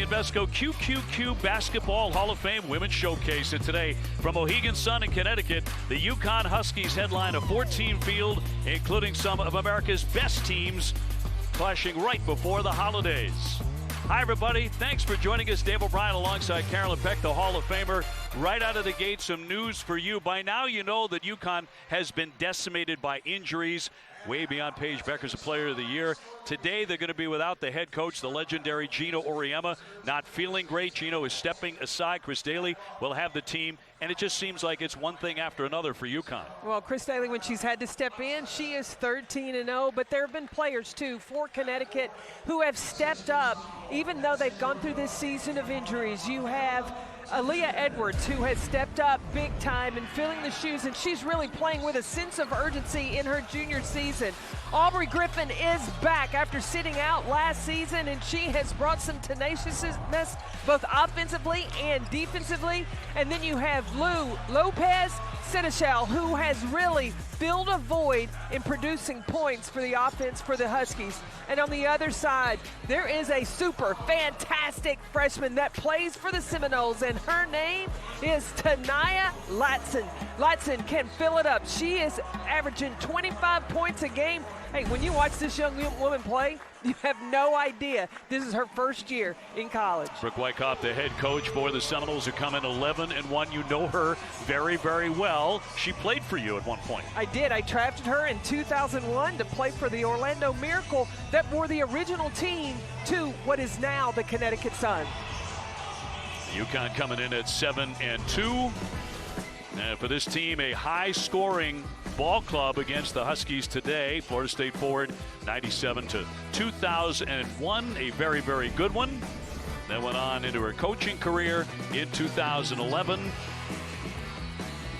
Invesco QQQ Basketball Hall of Fame Women's Showcase. And today, from Mohegan Sun in Connecticut, the UConn Huskies headline a 14 field, including some of America's best teams, clashing right before the holidays. Hi, everybody. Thanks for joining us. Dave O'Brien alongside Carolyn Peck, the Hall of Famer. Right out of the gate, some news for you. By now, you know that UConn has been decimated by injuries, way beyond Paige Becker's a Player of the Year. Today, they're going to be without the head coach, the legendary Gino Auriemma. Not feeling great. Gino is stepping aside. Chris Daly will have the team, and it just seems like it's one thing after another for UConn. Well, Chris Daly, when she's had to step in, she is 13-0, but there have been players, too, for Connecticut who have stepped up, even though they've gone through this season of injuries. You have Aaliyah Edwards, who has stepped up big time and filling the shoes, and she's really playing with a sense of urgency in her junior season. Aubrey Griffin is back after sitting out last season, and she has brought some tenaciousness both offensively and defensively. And then you have Lopez Seneschal, who has really filled a void in producing points for the offense for the Huskies. And on the other side, there is a super fantastic freshman that plays for the Seminoles, and her name is Tanaya Latson. Latson can fill it up. She is averaging 25 points a game. Hey, when you watch this young woman play, you have no idea. This is her first year in college. Brooke Wyckoff, the head coach for the Seminoles, who come in 11-1. You know her very, very well. She played for you at one point. I did. I drafted her in 2001 to play for the Orlando Miracle that wore the original team to what is now the Connecticut Sun. UConn coming in at 7-2. And for this team, a high-scoring ball club against the Huskies today. Florida State forward 97-2001, a very, very good one. Then went on into her coaching career in 2011.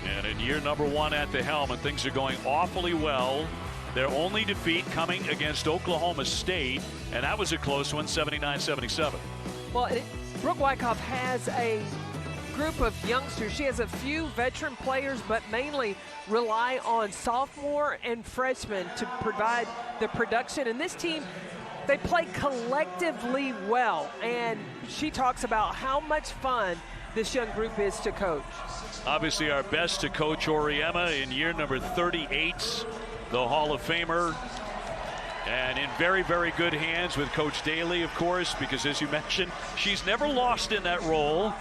And in year number one at the helm, and things are going awfully well. Their only defeat coming against Oklahoma State, and that was a close one, 79-77. Well, Brooke Wyckoff has a group of youngsters. She has a few veteran players, but mainly rely on sophomore and freshmen to provide the production. And this team, they play collectively well. And she talks about how much fun this young group is to coach. Obviously our best to coach Auriemma in year number 38, the Hall of Famer. And in very, very good hands with Coach Daly, of course, because as you mentioned, she's never lost in that role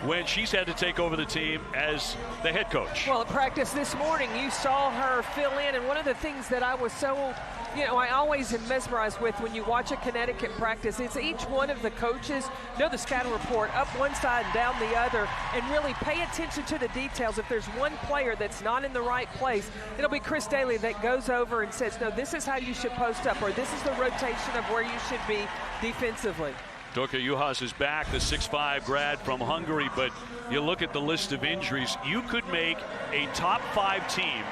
when she's had to take over the team as the head coach. Well, at practice this morning, you saw her fill in, and one of the things that I was so, I always am mesmerized with when you watch a Connecticut practice, it's each one of the coaches know the scouting report up one side and down the other, and really pay attention to the details. If there's one player that's not in the right place, it'll be Chris Daly that goes over and says, no, this is how you should post up, or this is the rotation of where you should be defensively. Dorka Juhas is back, the 6'5" grad from Hungary, but you look at the list of injuries, you could make a top 5 team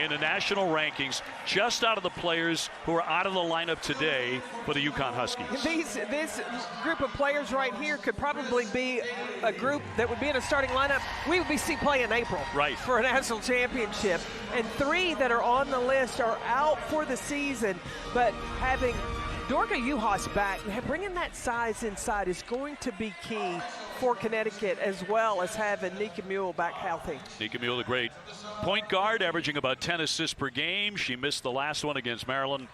in the national rankings just out of the players who are out of the lineup today for the UConn Huskies. This group of players right here could probably be a group that would be in a starting lineup we would see play in April for a national championship. And 3 that are on the list are out for the season, but having Dorka Juhas back, bringing that size inside is going to be key for Connecticut, as well as having Nika Mule back healthy. Nika Mule, the great point guard, averaging about 10 assists per game. She missed the last one against Maryland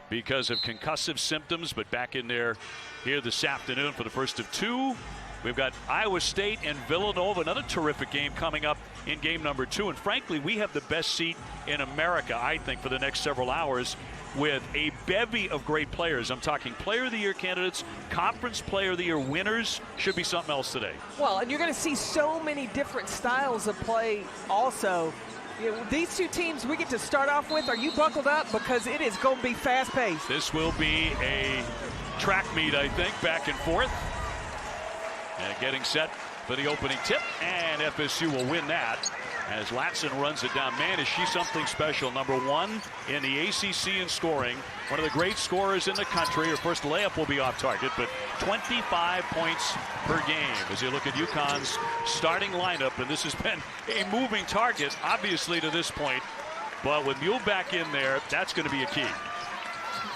because of concussive symptoms, but back in there here this afternoon for the first of 2. We've got Iowa State and Villanova, another terrific game coming up in game number 2. And frankly, we have the best seat in America, I think, for the next several hours, with a bevy of great players. I'm talking Player of the Year candidates, Conference Player of the Year winners. Should be something else today. Well, and you're going to see so many different styles of play also. These two teams we get to start off with, are you buckled up? Because it is going to be fast-paced. This will be a track meet, I think, back and forth. And getting set for the opening tip, and FSU will win that as Latson runs it down. Man, is she something special. Number 1 in the ACC in scoring. One of the great scorers in the country. Her first layup will be off target, but 25 points per game as you look at UConn's starting lineup. And this has been a moving target, obviously, to this point. But with Mule back in there, that's going to be a key.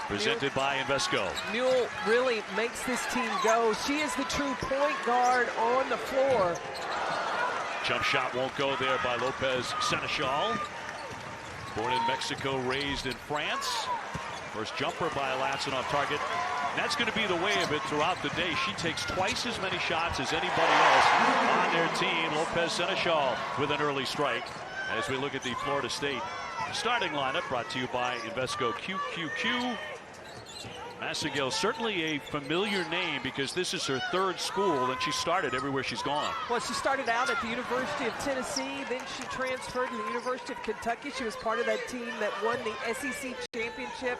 presented by Invesco. Mule really makes this team go. She is the true point guard on the floor. Jump shot won't go there by Lopez Seneschal. Born in Mexico, raised in France. First jumper by Latson off target. And that's going to be the way of it throughout the day. She takes twice as many shots as anybody else on their team. Lopez Seneschal with an early strike. As we look at the Florida State starting lineup, brought to you by Invesco QQQ. Massaguel, certainly a familiar name because this is her third school and she started everywhere she's gone. Well, she started out at the University of Tennessee, then she transferred to the University of Kentucky. She was part of that team that won the SEC championship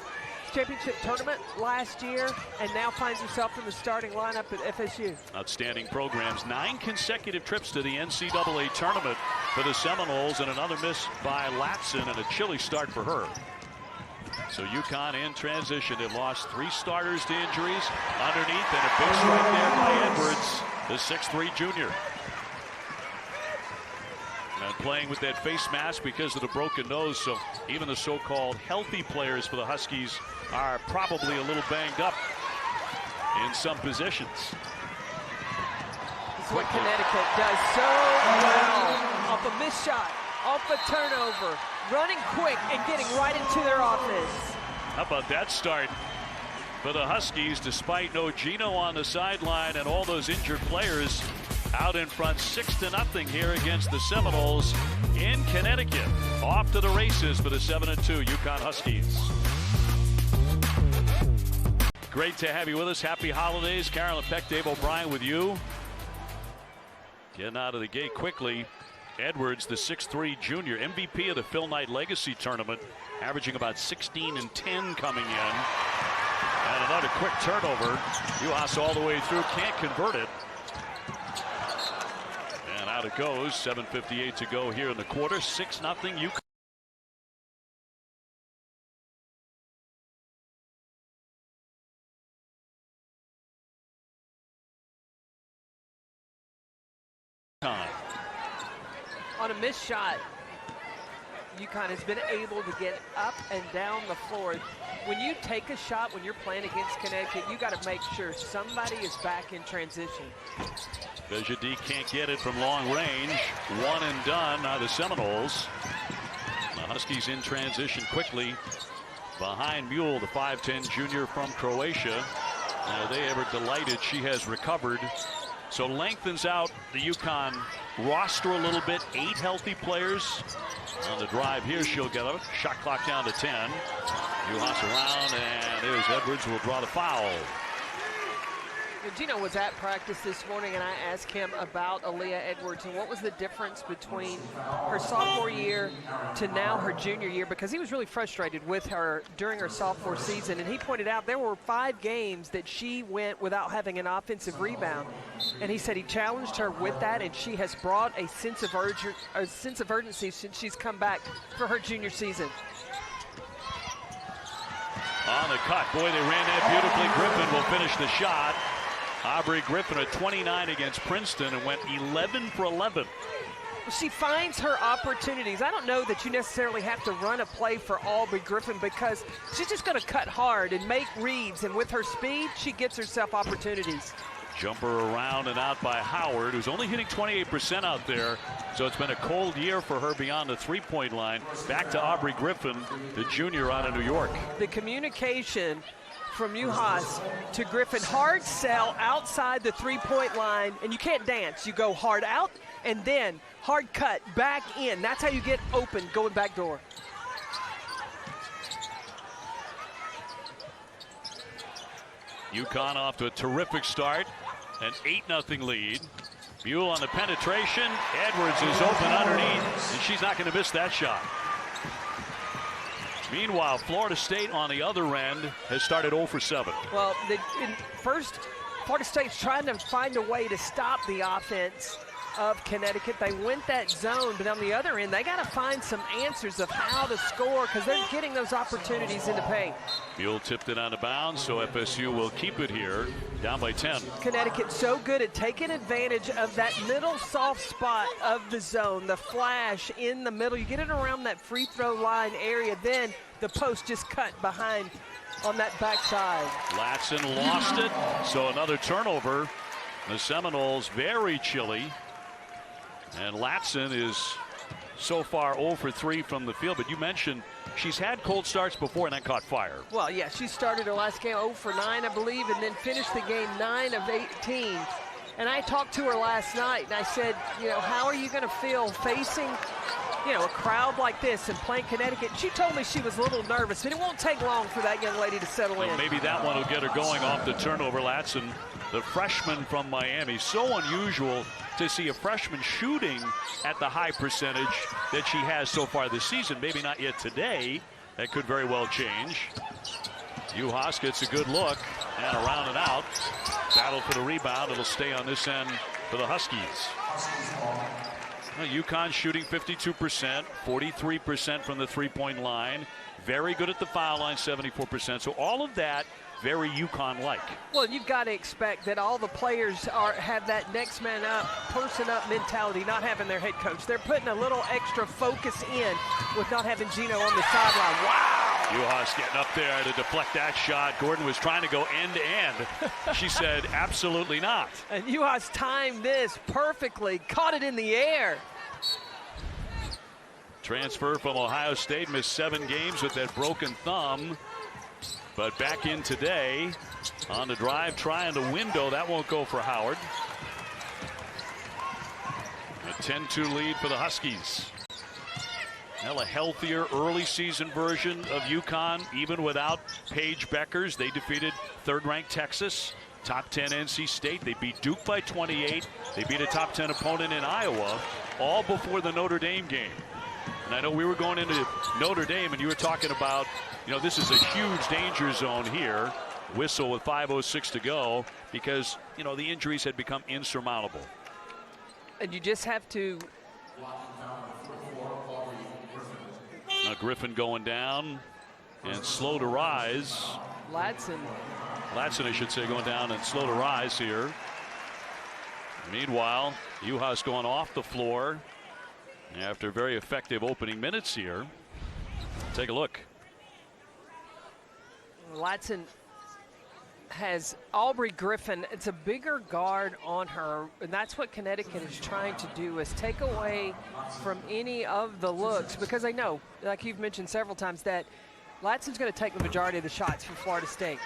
tournament last year, and now finds herself in the starting lineup at FSU. Outstanding programs. 9 consecutive trips to the NCAA tournament for the Seminoles, and another miss by Latson and a chilly start for her. So UConn in transition. They've lost 3 starters to injuries underneath, and a big strike there by Edwards, the 6'3" junior. And playing with that face mask because of the broken nose, so even the so-called healthy players for the Huskies are probably a little banged up in some positions. This is what Connecticut does so well. Off a missed shot, off a turnover, running quick and getting right into their offense. How about that start for the Huskies, despite no Gino on the sideline and all those injured players out in front, 6-0 here against the Seminoles in Connecticut. Off to the races for the 7-2 UConn Huskies. Great to have you with us. Happy holidays. Carolyn Peck, Dave O'Brien with you. Getting out of the gate quickly. Edwards, the 6'3" junior, MVP of the Phil Knight Legacy Tournament, averaging about 16 and 10 coming in. And another quick turnover. Juhas all the way through, can't convert it. And out it goes. 7:58 to go here in the quarter. 6-0 UConn. On a missed shot, UConn has been able to get up and down the floor. When you take a shot when you're playing against Connecticut, you got to make sure somebody is back in transition. Bejadi can't get it from long range. One and done. Now the Seminoles. The Huskies in transition quickly behind Mule, the 5'10" junior from Croatia. Are they ever delighted she has recovered? So lengthens out the UConn roster a little bit. 8 healthy players. On the drive here, she'll get a shot clock down to 10. Juhas around, and there's Edwards who will draw the foul. Gino was at practice this morning, and I asked him about Aaliyah Edwards and what was the difference between her sophomore year to now her junior year, because he was really frustrated with her during her sophomore season, and he pointed out there were 5 games that she went without having an offensive rebound, and he said he challenged her with that, and she has brought a sense of urgency since she's come back for her junior season. On the cut, boy, they ran that beautifully. Griffin will finish the shot. Aubrey Griffin at 29 against Princeton and went 11 for 11. She finds her opportunities. I don't know that you necessarily have to run a play for Aubrey Griffin, because she's just going to cut hard and make reads, and with her speed, she gets herself opportunities. Jumper around and out by Howard, who's only hitting 28% out there. So it's been a cold year for her beyond the three-point line. Back to Aubrey Griffin, the junior out of New York. The communication from Juhas to Griffin, hard sell outside the three-point line, and you can't dance. You go hard out and then hard cut back in. That's how you get open going back door. UConn off to a terrific start, an 8-0 lead. Buell on the penetration. Edwards is open underneath, and she's not going to miss that shot. Meanwhile, Florida State on the other end has started 0 for 7. Well, first, Florida State's trying to find a way to stop the offense of Connecticut. They went that zone, but on the other end, they got to find some answers of how to score, because they're getting those opportunities in the paint. Buell tipped it out of bounds, so FSU will keep it here, down by 10. Connecticut's so good at taking advantage of that middle soft spot of the zone, the flash in the middle. You get it around that free throw line area, then the post just cut behind on that backside. Latson lost it, so another turnover. The Seminoles very chilly. And Latson is so far 0 for 3 from the field. But you mentioned she's had cold starts before and then caught fire. Well, yeah, she started her last game 0 for 9, I believe, and then finished the game 9 of 18. And I talked to her last night, and I said, you know, how are you going to feel facing, you know, a crowd like this and playing Connecticut? She told me she was a little nervous, but it won't take long for that young lady to settle in. Maybe that one will get her going off the turnover. Latson, the freshman from Miami. So unusual to see a freshman shooting at the high percentage that she has so far this season. Maybe not yet today. That could very well change. Uhas gets a good look and around and out. Battle for the rebound. It'll stay on this end for the Huskies. Well, UConn shooting 52%, 43% from the three-point line. Very good at the foul line, 74%. So all of that very UConn-like. Well, you've got to expect that all the players have that next man up, person up mentality, not having their head coach. They're putting a little extra focus in with not having Gino on the sideline. Wow! Uhas getting up there to deflect that shot. Gordon was trying to go end-to-end. She said, absolutely not. And Uhas timed this perfectly, caught it in the air. Transfer from Ohio State, missed 7 games with that broken thumb. But back in today on the drive, trying the window. That won't go for Howard. A 10-2 lead for the Huskies. Well, a healthier early season version of UConn, even without Paige Beckers. They defeated third-ranked Texas, top 10 NC State. They beat Duke by 28. They beat a top 10 opponent in Iowa, all before the Notre Dame game. And I know we were going into Notre Dame, and you were talking about, you know, this is a huge danger zone here. Whistle with 5:06 to go because, you know, the injuries had become insurmountable. And you just have to. Now Griffin going down and slow to rise. Latson, I should say, going down and slow to rise here. Meanwhile, Uhas going off the floor after very effective opening minutes here. Take a look. Latson has Aubrey Griffin. It's a bigger guard on her, and that's what Connecticut is trying to do, is take away from any of the looks, because they know, like you've mentioned several times, that Latson's going to take the majority of the shots for Florida State.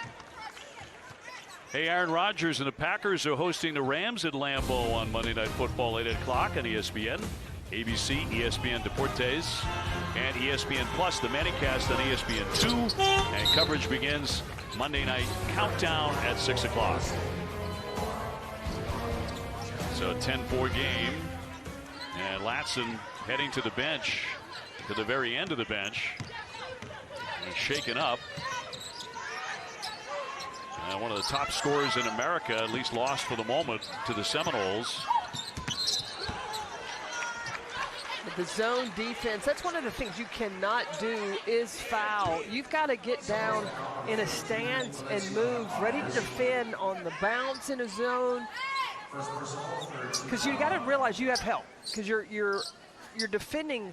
Hey, Aaron Rodgers and the Packers are hosting the Rams at Lambeau on Monday Night Football, 8 o'clock on ESPN. ABC, ESPN Deportes, and ESPN Plus, the Manicast on ESPN2. And coverage begins Monday night countdown at 6 o'clock. So a 10-4 game. And Latson heading to the bench, to the very end of the bench. He's shaken up. And one of the top scorers in America, at least lost for the moment to the Seminoles. The zone defense, that's one of the things you cannot do is foul. You've got to get down in a stance and move, ready to defend on the bounce in a zone. Because you got to realize you have help, because you're defending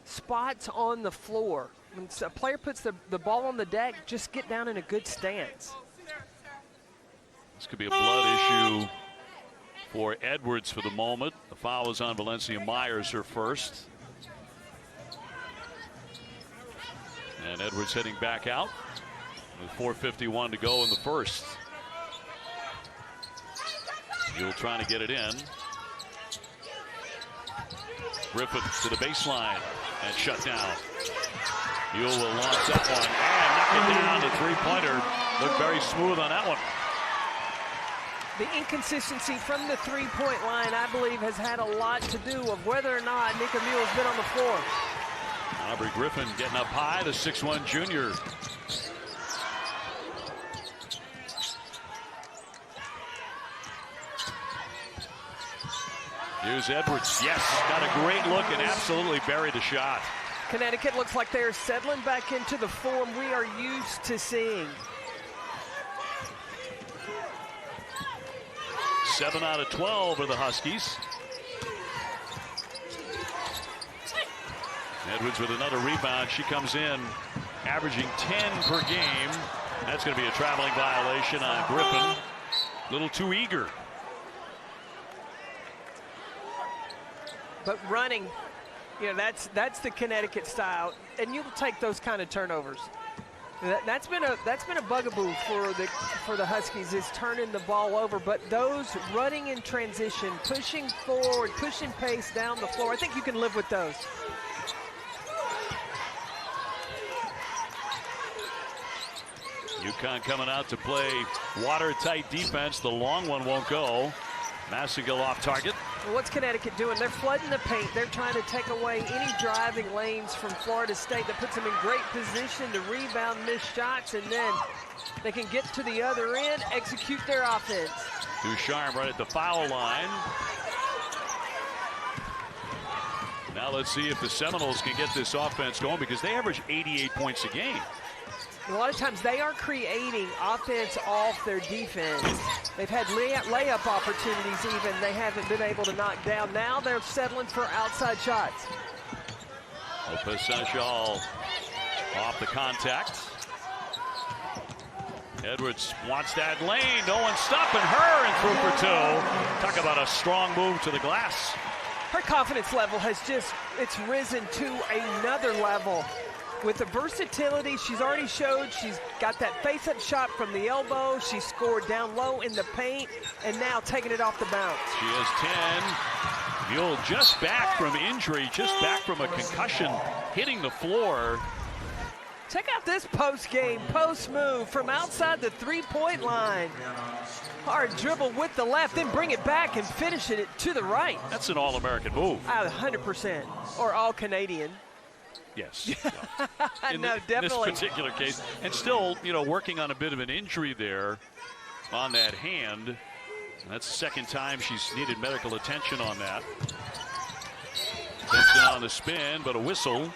spots on the floor. When a player puts the ball on the deck, just get down in a good stance. This could be a blood issue for Edwards for the moment. The foul is on Valencia Myers, her first. And Edwards heading back out with 4:51 to go in the first. You'll trying to get it in. Griffin to the baseline and shut down. Yule will launch that one and knock it down. The three-pointer looked very smooth on that one. The inconsistency from the three-point line, I believe, has had a lot to do of whether or not Nika Mule's been on the floor. Aubrey Griffin getting up high, the 6'1 junior. Here's Edwards. Yes, got a great look and absolutely buried the shot. Connecticut looks like they're settling back into the form we are used to seeing. 7 out of 12 are the Huskies. Edwards with another rebound. She comes in averaging 10 per game. That's going to be a traveling violation on Griffin. A little too eager. But running, you know, that's the Connecticut style, and you'll take those kind of turnovers. That's been a bugaboo for the Huskies, is turning the ball over. But those running in transition, pushing forward, pushing pace down the floor, I think you can live with those. UConn coming out to play watertight defense. The long one won't go. Massagill off target. Well, what's Connecticut doing? They're flooding the paint. They're trying to take away any driving lanes from Florida State. That puts them in great position to rebound missed shots, and then they can get to the other end, execute their offense. Ducharme right at the foul line. Now let's see if the Seminoles can get this offense going, because they average 88 points a game. A lot of times they are creating offense off their defense. They've had layup opportunities even they haven't been able to knock down. Now they're settling for outside shots. Lopez Seneschal off the contact. Edwards wants that lane. No one stopping her, and through for two. Talk about a strong move to the glass. Her confidence level has it's risen to another level. With the versatility she's already showed, she's got that face-up shot from the elbow. She scored down low in the paint, and now taking it off the bounce. She has 10. Buell just back from injury, just back from a concussion, hitting the floor. Check out this post move from outside the three-point line. Hard dribble with the left, then bring it back and finish it to the right. That's an All-American move. 100%, or All-Canadian. Yes. No, definitely. In this particular case. And still, you know, working on a bit of an injury there on that hand. That's the second time she's needed medical attention on that. Timpson on the spin, but a whistle.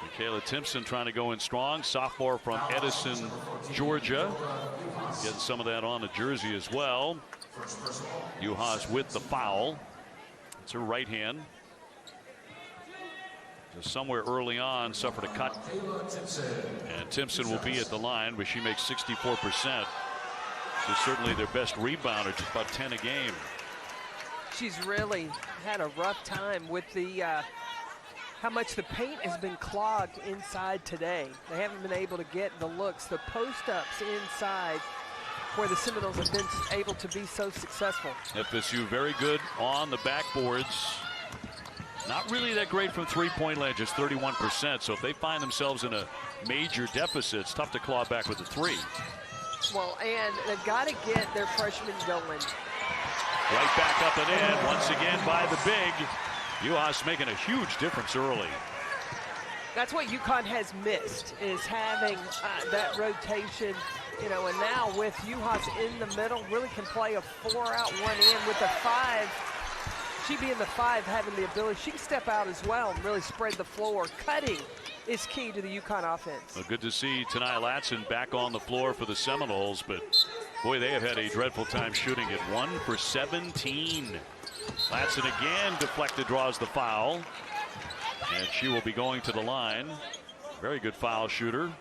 Michaela Timpson trying to go in strong. Sophomore from Edison, Georgia. Getting some of that on the jersey as well. Juhas with the foul. It's her right hand. Somewhere early on suffered a cut, and Timpson will be at the line, but she makes 64%. She's certainly their best rebounder, just about 10 a game. She's really had a rough time with the how much the paint has been clogged inside today. They haven't been able to get the looks, the post-ups inside, where the Seminoles have been able to be so successful. FSU very good on the backboards. Not really that great from three-point land, just 31%. So if they find themselves in a major deficit, it's tough to claw back with a three. Well, and they've got to get their freshmen going. Right back up and in, once again by the big. Juhas making a huge difference early. That's what UConn has missed, is having that rotation, you know, and now with Juhas in the middle, really can play a 4-out, 1-in with a 5. She being the 5, having the ability, she can step out as well and really spread the floor. Cutting is key to the UConn offense. Well, good to see Tanai Latson back on the floor for the Seminoles, but boy, they have had a dreadful time shooting it. 1 for 17. Latson again deflected, draws the foul, and she will be going to the line. Very good foul shooter.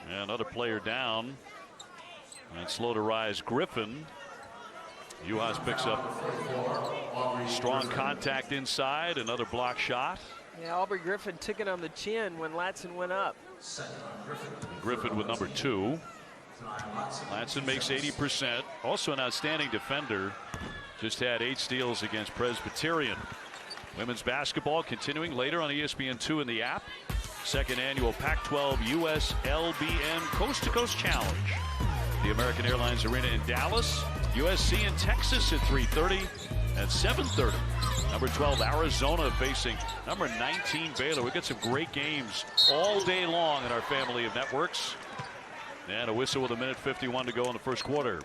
And another player down, and slow to rise, Griffin. Juhas picks up strong contact inside, another block shot. Yeah, Aubrey Griffin took it on the chin when Latson went up. Griffin with number 2. Latson makes 80%. Also an outstanding defender. Just had 8 steals against Presbyterian. Women's basketball continuing later on ESPN2 in the app. Second annual Pac-12 USLBN Coast to Coast Challenge. The American Airlines Arena in Dallas. USC in Texas at 3:30. At 7:30. Number 12 Arizona facing number 19 Baylor. We got some great games all day long in our family of networks. And a whistle with 1:51 to go in the first quarter.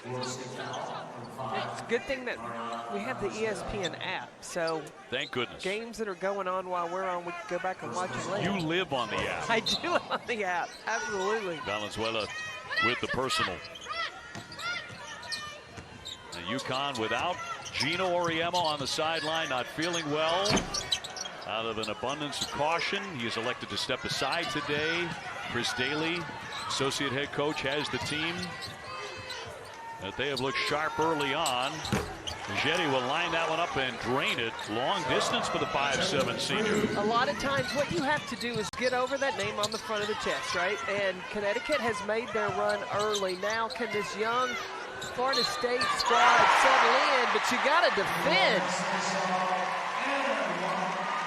It's a good thing that we have the ESPN app, so thank goodness. Games that are going on while we're on, we can go back and watch them later. You live on the app. I do on the app, absolutely. Valenzuela with the personal. And UConn without Gino Auriemma on the sideline, not feeling well. Out of an abundance of caution, he is elected to step aside today. Chris Daly, associate head coach, has the team that they have looked sharp early on. Jetty will line that one up and drain it. Long distance for the 5'7" senior. A lot of times what you have to do is get over that name on the front of the chest, right? And Connecticut has made their run early. Now can this young Florida State squad settle in, but you got to defend.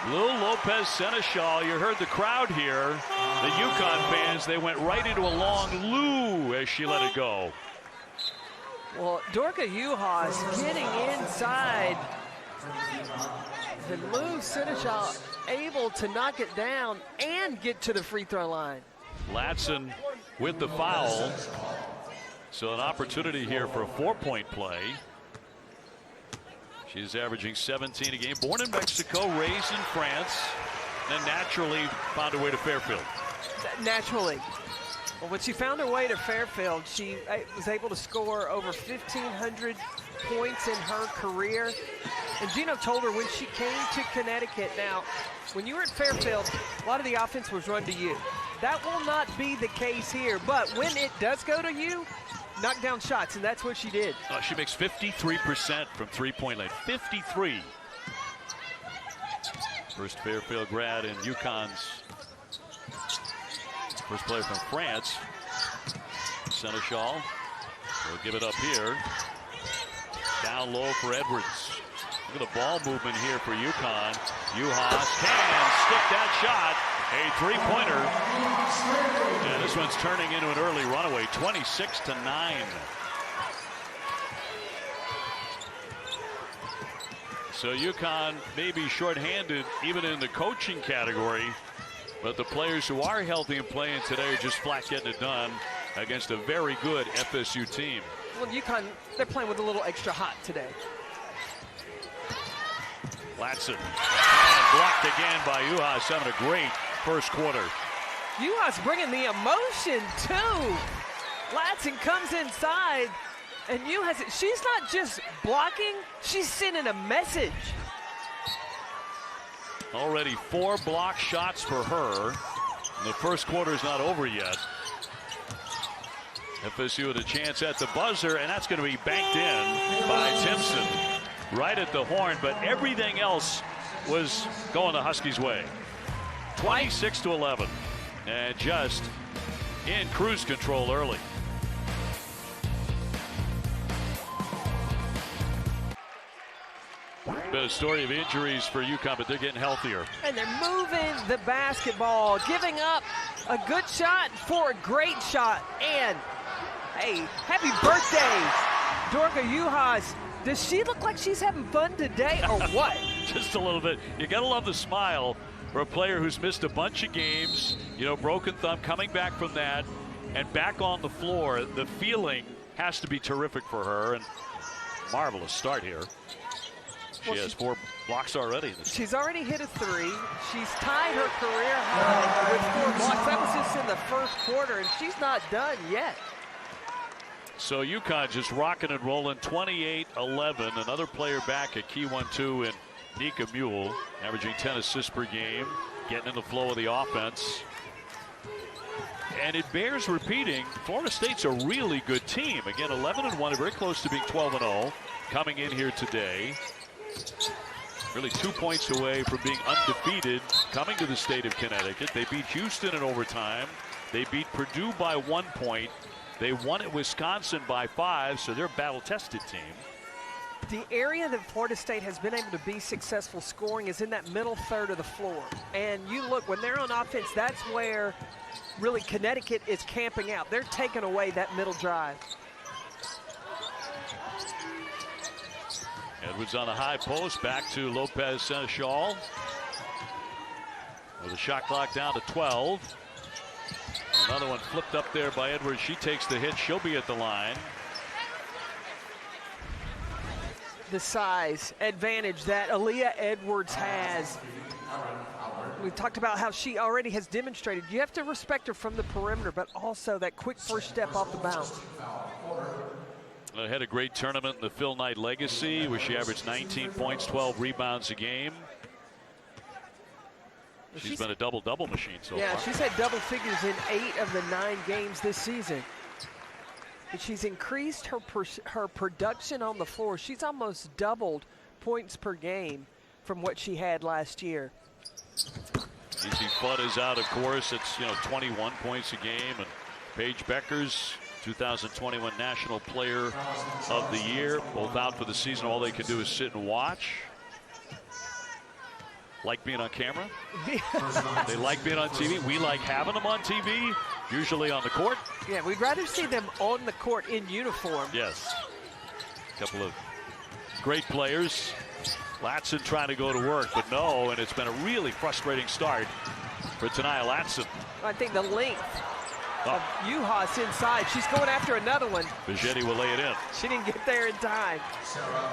Lou Lopez Seneschal, you heard the crowd here. The UConn fans, they went right into a long Lou as she let it go. Well, Dorka Juhas getting inside. And Lou Seneschal able to knock it down and get to the free throw line. Latson with the foul. So an opportunity here for a 4-point play. She's averaging 17 a game. Born in Mexico, raised in France, and naturally found her way to Fairfield. Naturally. Well, when she found her way to Fairfield, she was able to score over 1,500 points in her career. And Gino told her when she came to Connecticut, now, when you were at Fairfield, a lot of the offense was run to you. That will not be the case here, but when it does go to you, knock down shots, and that's what she did. She makes 53% from three-point line. 53. First Fairfield grad in UConn's. First player from France. Seneschal will give it up here. Down low for Edwards. Look at the ball movement here for UConn. Juhas can stick that shot. A three-pointer. And this one's turning into an early runaway. 26-9. So UConn may be shorthanded even in the coaching category, but the players who are healthy and playing today are just flat getting it done against a very good FSU team. Well, UConn, they're playing with a little extra hot today. Latson. And blocked again by Juhas, having a great first quarter. Juhas bringing the emotion, too. Latson comes inside, and Juhas, she's not just blocking, she's sending a message. Already 4 block shots for her. The first quarter is not over yet. FSU with a chance at the buzzer, and that's going to be banked in by Timpson. Right at the horn, but everything else was going the Huskies' way. 26-11, and just in cruise control early. Bit of story of injuries for UConn, but they're getting healthier. And they're moving the basketball, giving up a good shot for a great shot. And, hey, happy birthday, Dorka Juhas. Does she look like she's having fun today or what? Just a little bit. You got to love the smile for a player who's missed a bunch of games, you know, broken thumb, coming back from that and back on the floor. The feeling has to be terrific for her, and marvelous start here. She has 4 blocks already. She's already hit a 3. She's tied her career high with 4 blocks. That was just in the first quarter, and she's not done yet. So UConn just rocking and rolling, 28-11. Another player back at key 1-2 in Nika Mule, averaging 10 assists per game, getting in the flow of the offense. And it bears repeating, Florida State's a really good team. Again, 11-1, very close to being 12-0, coming in here today. Really 2 points away from being undefeated coming to the state of Connecticut. They beat Houston in overtime. They beat Purdue by 1 point. They won at Wisconsin by 5, so they're a battle-tested team. The area that Florida State has been able to be successful scoring is in that middle third of the floor. And you look, when they're on offense, that's where really Connecticut is camping out. They're taking away that middle drive. Edwards on the high post, back to Lopez Seneschal. With a shot clock down to 12. Another one flipped up there by Edwards. She takes the hit. She'll be at the line. The size advantage that Aaliyah Edwards has. We've talked about how she already has demonstrated. You have to respect her from the perimeter, but also that quick first step off the bounce. Had a great tournament in the Phil Knight Legacy, where she averaged 19 points, 12 rebounds a game. She's been a double-double machine so far. Yeah, she's had double figures in 8 of the 9 games this season. But she's increased her production on the floor. She's almost doubled points per game from what she had last year. Easy Flood is out, of course. It's 21 points a game, and Paige Beckers, 2021 National Player of the Year, both out for the season. All they can do is sit and watch. Like being on camera. They like being on TV. We like having them on TV, usually on the court. Yeah, we'd rather see them on the court in uniform. Yes. A couple of great players. Latson trying to go to work, but no, and it's been a really frustrating start for Tania Latson. I think the length of Uhas inside. She's going after another one. Bigetti will lay it in. She didn't get there in time.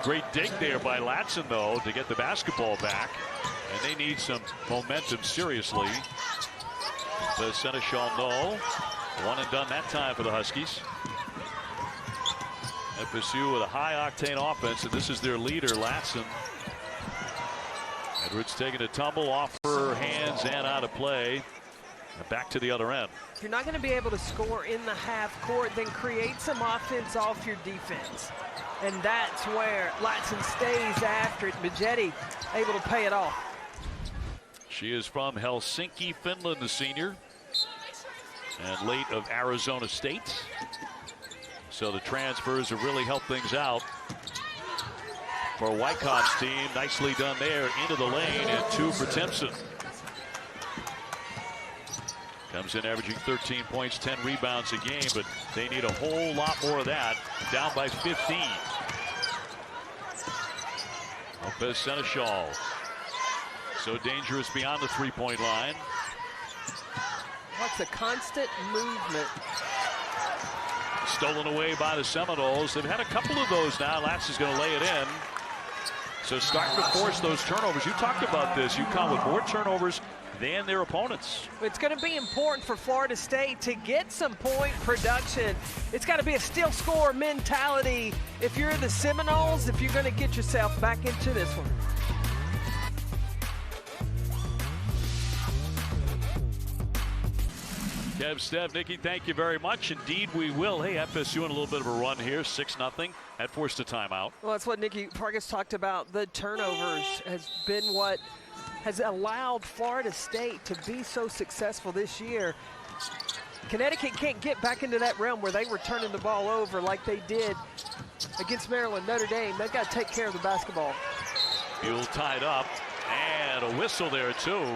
Great dig there by Latson, though, to get the basketball back. And they need some momentum, seriously. The Seneschal, no. One and done that time for the Huskies. FSU with a high-octane offense, and this is their leader, Latson. Edwards taking a tumble off her hands and out of play. And back to the other end. If you're not going to be able to score in the half court, then create some offense off your defense. And that's where Latson stays after it. Bigetti able to pay it off. She is from Helsinki, Finland, the senior, and late of Arizona State. So the transfers have really helped things out for Wycott's team. Nicely done there into the lane, and 2 for Timpson. Comes in averaging 13 points, 10 rebounds a game, but they need a whole lot more of that. Down by 15. Lopez Seneschal. So dangerous beyond the three-point line. What's a constant movement? Stolen away by the Seminoles. They've had a couple of those now. Latz is going to lay it in. So starting to force those turnovers. You talked about this. UConn with more turnovers than their opponents. It's going to be important for Florida State to get some point production. It's got to be a steal score mentality if you're the Seminoles, if you're going to get yourself back into this one. Kev, Steph, Nikki, thank you very much. Indeed, we will. Hey, FSU in a little bit of a run here, 6-0. That forced a timeout. Well, that's what Nikki Fargas talked about. The turnovers has been what has allowed Florida State to be so successful this year. Connecticut can't get back into that realm where they were turning the ball over like they did against Maryland, Notre Dame. They've got to take care of the basketball. Buell tied up, and a whistle there, too.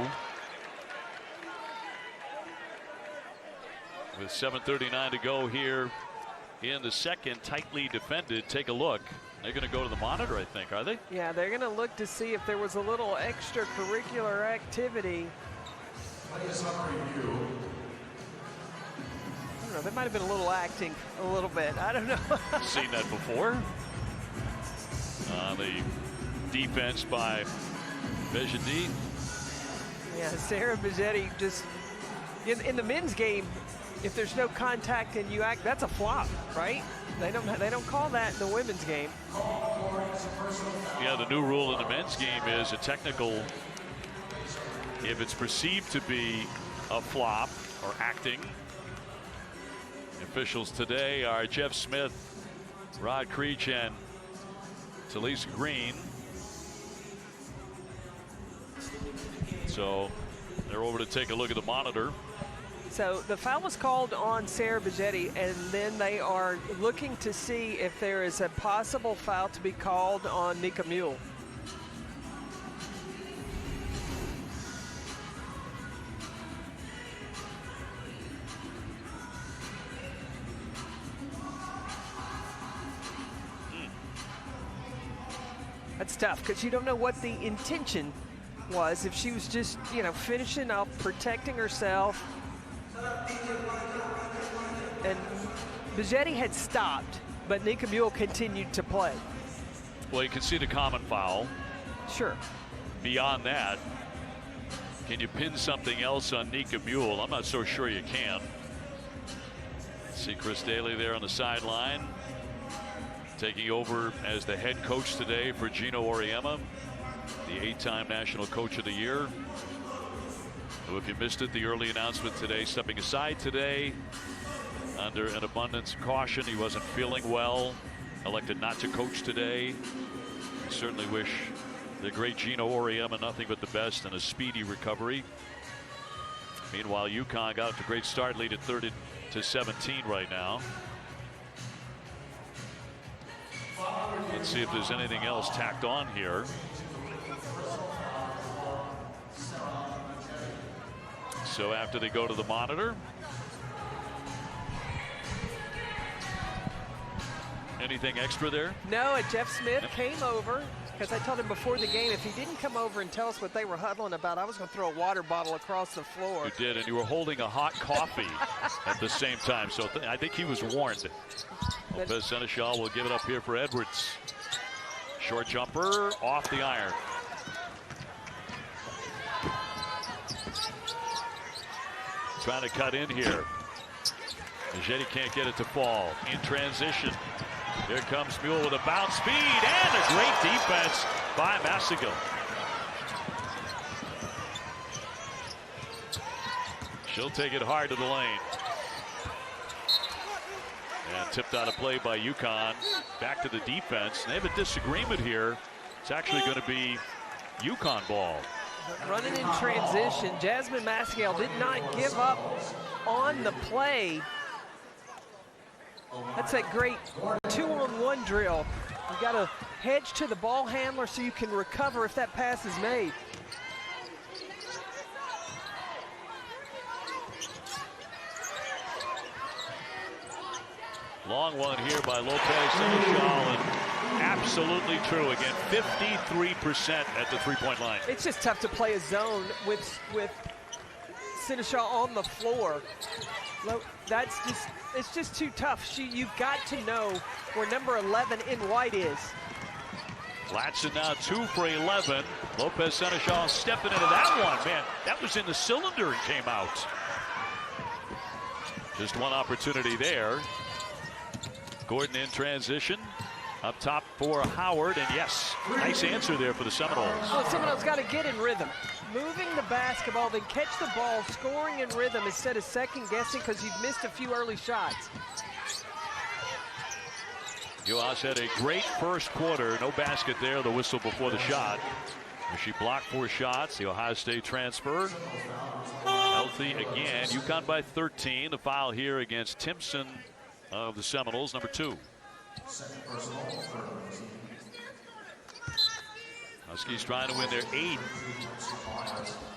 With 7:39 to go here in the second, tightly defended. Take a look. They're going to go to the monitor, I think, are they? Yeah, they're going to look to see if there was a little extracurricular activity. I don't know, there might have been a little acting, a little bit. I don't know. Seen that before. The defense by Bigetti. Yeah, Sarah Bigetti just in the men's game. If there's no contact and you act, that's a flop, right? They don't call that in the women's game. Yeah, the new rule in the men's game is a technical. If it's perceived to be a flop or acting. Officials today are Jeff Smith, Rod Creech, and Talisa Green. So they're over to take a look at the monitor. So the foul was called on Sarah Bigetti, and then they are looking to see if there is a possible foul to be called on Nika Mule. That's tough because you don't know what the intention was. If she was just, finishing up, protecting herself. And Bigetti had stopped, but Nika Mule continued to play. Well, you can see the common foul. Sure. Beyond that, can you pin something else on Nika Mule? I'm not so sure you can. See Chris Daly there on the sideline, taking over as the head coach today for Gino Auriemma, the 8-time National Coach of the Year. So if you missed it, the early announcement today, stepping aside today under an abundance of caution. He wasn't feeling well, elected not to coach today. I certainly wish the great Gino Auriemma nothing but the best and a speedy recovery. Meanwhile, UConn got up to a great start, lead at 30-17 right now. Let's see if there's anything else tacked on here. So after they go to the monitor, anything extra there? No, and Jeff Smith came over because I told him before the game if he didn't come over and tell us what they were huddling about, I was going to throw a water bottle across the floor. You did, and you were holding a hot coffee at the same time, so I think he was warned. Lopez Seneschal will give it up here for Edwards. Short jumper off the iron. Trying to cut in here. Majeti can't get it to fall. In transition. Here comes Mule with a bounce speed and a great defense by Massigill. She'll take it hard to the lane. And tipped out of play by UConn. Back to the defense. They have a disagreement here. It's actually going to be UConn ball. Running in transition, Jasmine Massigill did not give up on the play. That's a great 2-on-1 drill. You got to hedge to the ball handler so you can recover if that pass is made. Long one here by Lopez Seneschal, and absolutely true again. 53% at the three-point line. It's just tough to play a zone with Seneschal on the floor. It's just too tough. You've got to know where number 11 in white is. Latson now 2 for 11. Lopez Seneschal stepping into that one. Man, that was in the cylinder and came out. Just one opportunity there. Gordon in transition. Up top for Howard, and yes, nice answer there for the Seminoles. Well, Seminoles got to get in rhythm. Moving the basketball, then catch the ball, scoring in rhythm instead of second guessing because you've missed a few early shots. UAS had a great first quarter. No basket there, the whistle before the shot. She blocked 4 shots. The Ohio State transfer. Healthy again. UConn by 13. The foul here against Timpson of the Seminoles, number 2. Huskies trying to win their 8th.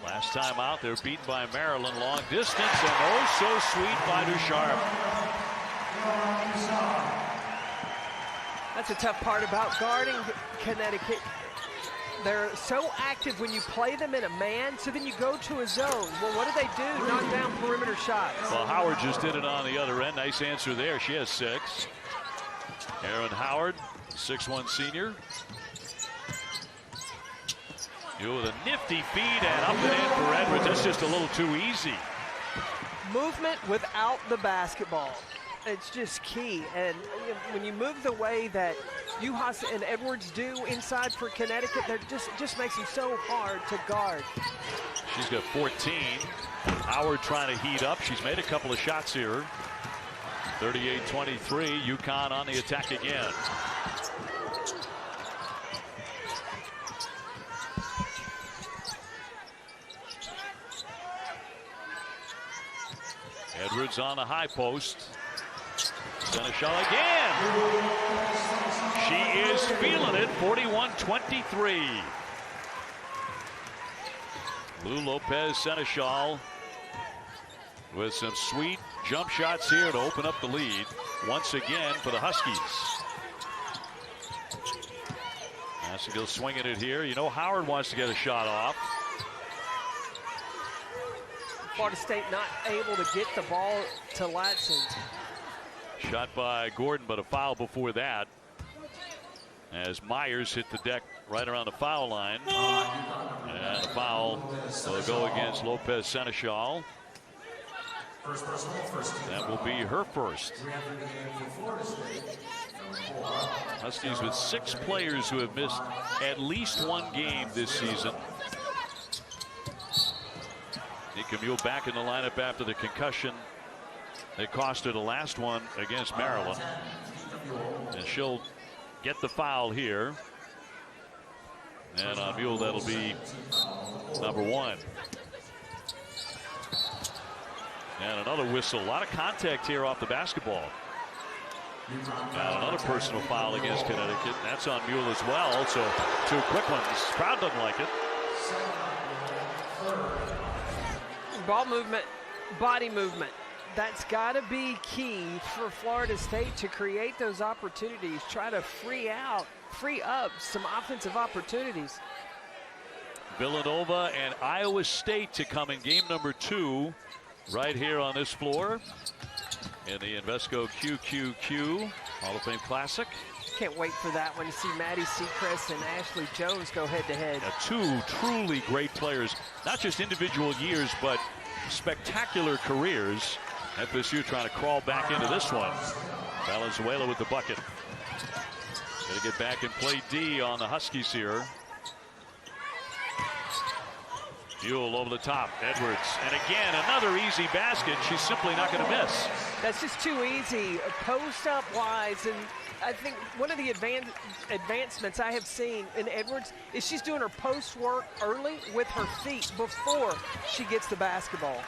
Last time out, they're beaten by Maryland. Long distance, and oh so sweet by Ducharme. That's a tough part about guarding Connecticut. They're so active when you play them in a man, so then you go to a zone. Well, what do? Knock down perimeter shots. Well, Howard just did it on the other end. Nice answer there. She has 6. Aaron Howard, 6'1" senior. With a nifty feed and up and in for Edwards. That's just a little too easy. Movement without the basketball. It's just key. And when you move the way that UHAS and Edwards do inside for Connecticut, they're just makes them so hard to guard. She's got 14. Howard trying to heat up. She's made a couple of shots here. 38-23. UConn on the attack again. Edwards on the high post. Seneschal again. She is feeling it. 41-23. Lou Lopez Seneschal with some sweet jump shots here to open up the lead once again for the Huskies. Massigill swinging it here. You know Howard wants to get a shot off. Florida State not able to get the ball to Latson. Shot by Gordon, but a foul before that. As Myers hit the deck right around the foul line. And the foul will go against Lopez Seneschal. That will be her first. Huskies with 6 players who have missed at least 1 game this season. Nika Mule back in the lineup after the concussion that cost her the last one against Maryland. And she'll get the foul here. And on Mule, that'll be number 1. And another whistle. A lot of contact here off the basketball. And another personal foul against Connecticut. That's on Mule as well. So 2 quick ones. Crowd doesn't like it. Ball movement, body movement. That's got to be key for Florida State to create those opportunities. Try to free up some offensive opportunities. Villanova and Iowa State to come in game number 2 right here on this floor in the Invesco QQQ Hall of Fame Classic. Can't wait for that one to see Maddie Sechrest and Ashley Jones go head-to-head. 2 truly great players, not just individual years, but spectacular careers. FSU trying to crawl back into this one. Valenzuela with the bucket. Going to get back and play D on the Huskies here. Mule over the top, Edwards, and again another easy basket. She's simply not going to miss. That's just too easy, post up wise, and I think one of the advancements I have seen in Edwards is she's doing her post work early with her feet before she gets the basketball.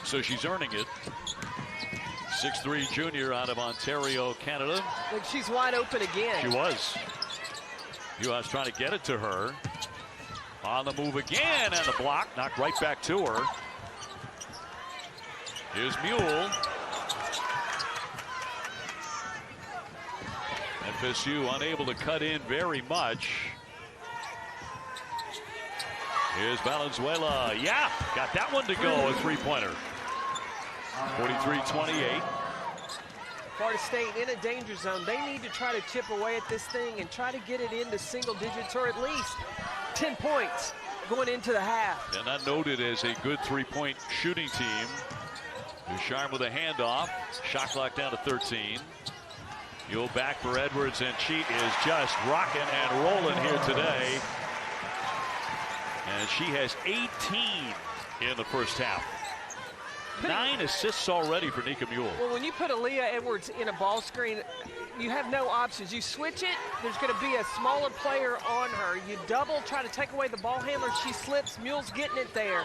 So she's earning it. 6'3" junior out of Ontario, Canada. Like she's wide open again. She was. U.S. trying to get it to her. On the move again, and the block knocked right back to her. Here's Mule. FSU unable to cut in very much. Here's Valenzuela. Yeah, got that one to go, a 3-pointer. 43-28. Florida State in a danger zone. They need to try to chip away at this thing and try to get it into single digits or at least 10 points going into the half. And not noted as a good 3-point shooting team. Ducharme with a handoff. Shot clock down to 13. Mule back for Edwards, and she is just rocking and rolling here today. And she has 18 in the first half. 9 assists already for Nika Mule. Well, when you put Aaliyah Edwards in a ball screen, you have no options. You switch it, there's going to be a smaller player on her. You double, try to take away the ball handler. She slips, Mule's getting it there.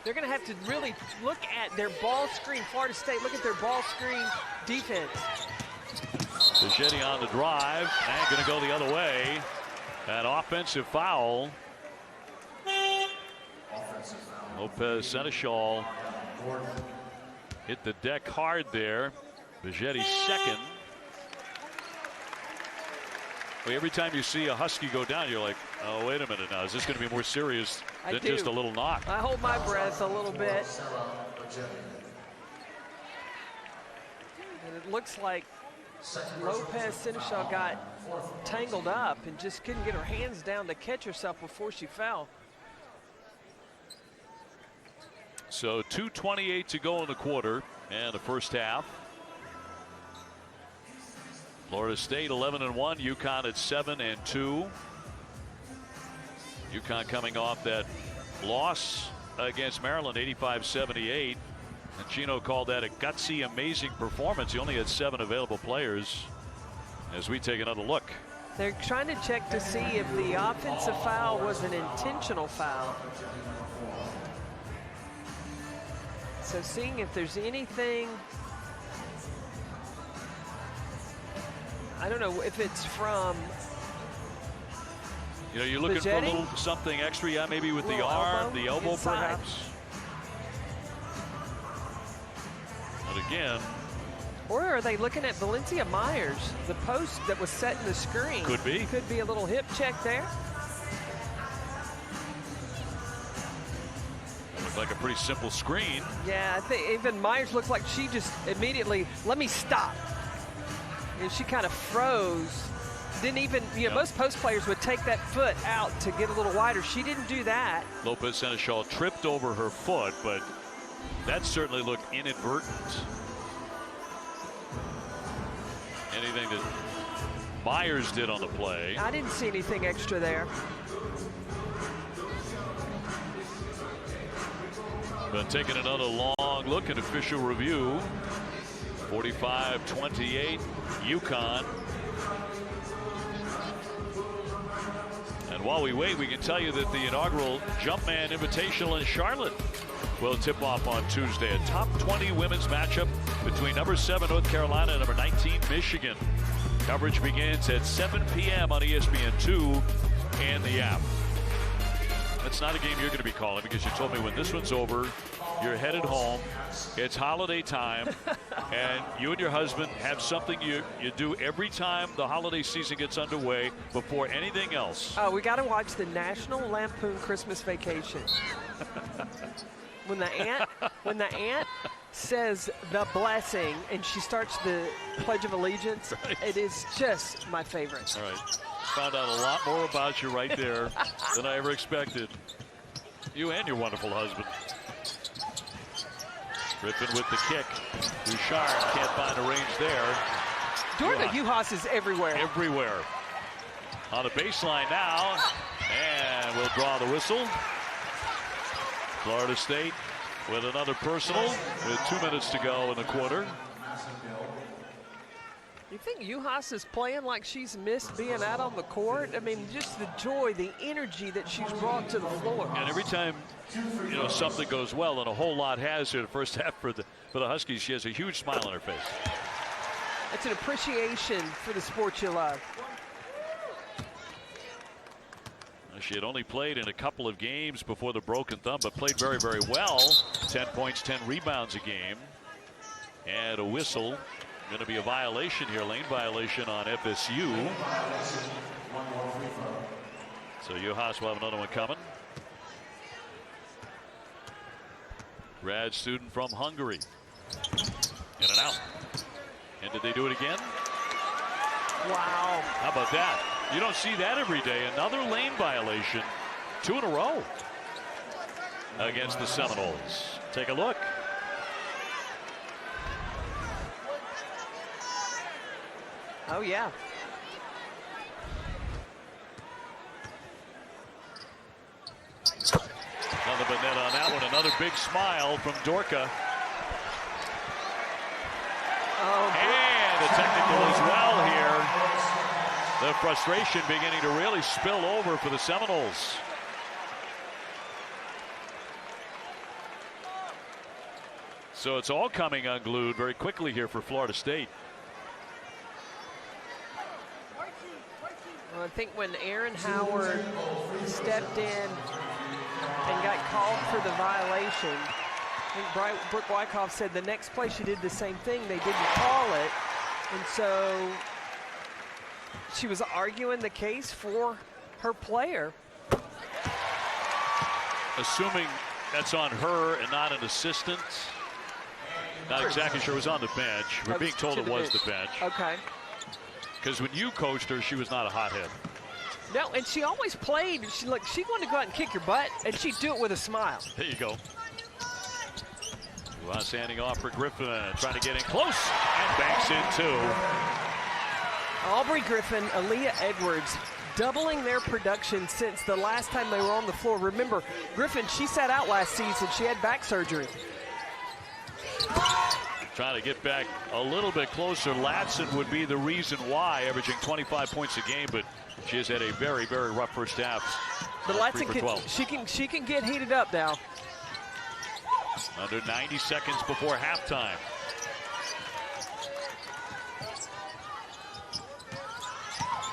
They're going to have to really look at their ball screen. Florida State, look at their ball screen defense. Bichetti on the drive, and going to go the other way. An offensive foul. Lopez Seneschal hit the deck hard there. Bichetti second. Well, every time you see a Husky go down, you're like, oh, wait a minute now. Is this going to be more serious than just a little knock? I hold my breath a little bit. And it looks like Lopez Seneschal got tangled up and just couldn't get her hands down to catch herself before she fell. So 2:28 to go in the quarter and the first half. Florida State 11-1, UConn at 7-2. UConn coming off that loss against Maryland, 85-78. And Chino called that a gutsy, amazing performance. He only had 7 available players. As we take another look. They're trying to check to see if the offensive foul was an intentional foul. So seeing if there's anything, I don't know if it's from, you know, you're looking for a little something extra, yeah, maybe with the arm, the elbow inside. perhaps. But again. Or are they looking at Valencia Myers, the post that was set in the screen? Could be. Could be a little hip check there. Looks like a pretty simple screen. Yeah, I think even Myers looks like she just immediately, let me stop. And she kind of froze. Didn't even, you know, most post players would take that foot out to get a little wider. She didn't do that. Lopez Seneschal tripped over her foot, but that certainly looked inadvertent. Anything that Myers did on the play. I didn't see anything extra there. But taking another long look at official review. 45-28 UConn. And while we wait, we can tell you that the inaugural Jumpman Invitational in Charlotte will tip off on Tuesday. A top 20 women's matchup between number 7 North Carolina and number 19 Michigan. Coverage begins at 7 p.m. on ESPN2 and the app. That's not a game you're going to be calling because you told me when this one's over, you're headed home. It's holiday time, and you and your husband have something you do every time the holiday season gets underway before anything else. Oh, we got to watch the National Lampoon Christmas Vacation. When the aunt says the blessing and she starts the Pledge of Allegiance, right. It is just my favorite. All right. Found out a lot more about you right there than I ever expected. You and your wonderful husband. Griffin with the kick. Bouchard can't find a range there. Jordan Uhas is everywhere. Everywhere. On the baseline now. And we'll draw the whistle. Florida State with another personal with 2 minutes to go in the quarter. You think Uhas is playing like she's missed being out on the court? I mean, just the joy, the energy that she's brought to the floor. And every time, something goes well, and a whole lot has here the first half for the Huskies, she has a huge smile on her face. It's an appreciation for the sport you love. She had only played in a couple of games before the broken thumb, but played very, very well. 10 points, 10 rebounds a game. And a whistle. Going to be a violation here, lane violation on FSU. So Uhas will have another one coming. Grad student from Hungary. In and out. And did they do it again? Wow. How about that? You don't see that every day. Another lane violation. 2 in a row against the Seminoles. Take a look. Oh, yeah. Another net on that one. Another big smile from Dorka. Oh, and a technical as well here. The frustration beginning to really spill over for the Seminoles. So it's all coming unglued very quickly here for Florida State. Well, I think when Aaron Howard stepped in and got called for the violation, I think Brooke Wyckoff said the next play she did the same thing. They didn't call it. And so she was arguing the case for her player. Assuming that's on her and not an assistant. Not exactly sure it was on the bench. We're being told it was the bench. Okay. Because when you coached her, she was not a hothead. No, and she always played. She wanted to go out and kick your butt, and she'd do it with a smile. There you go. Uhas handing off for Griffin, trying to get in close, and banks in 2. Aubrey Griffin, Aaliyah Edwards, doubling their production since the last time they were on the floor. Remember, Griffin, she sat out last season. She had back surgery. Trying to get back a little bit closer. Latson would be the reason why, averaging 25 points a game, but she has had a very, very rough first half. But Latson she can get heated up now. Under 90 seconds before halftime.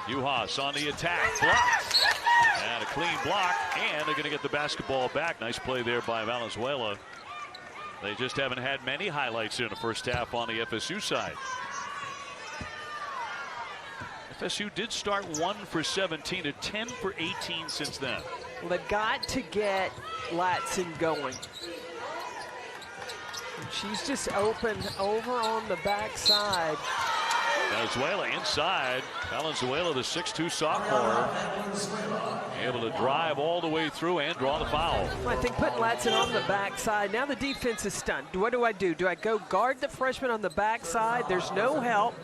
Uhas on the attack, blocked, and a clean block, and they're going to get the basketball back. Nice play there by Valenzuela. They just haven't had many highlights in the first half on the FSU side. FSU did start 1 for 17 to 10 for 18 since then. Well, they've got to get Latson going. And she's just open over on the backside. Valenzuela inside. Valenzuela, the 6'2 sophomore, able to drive all the way through and draw the foul. I think putting Latson on the backside. Now the defense is stunned. What do I do? Do I go guard the freshman on the backside? There's no help.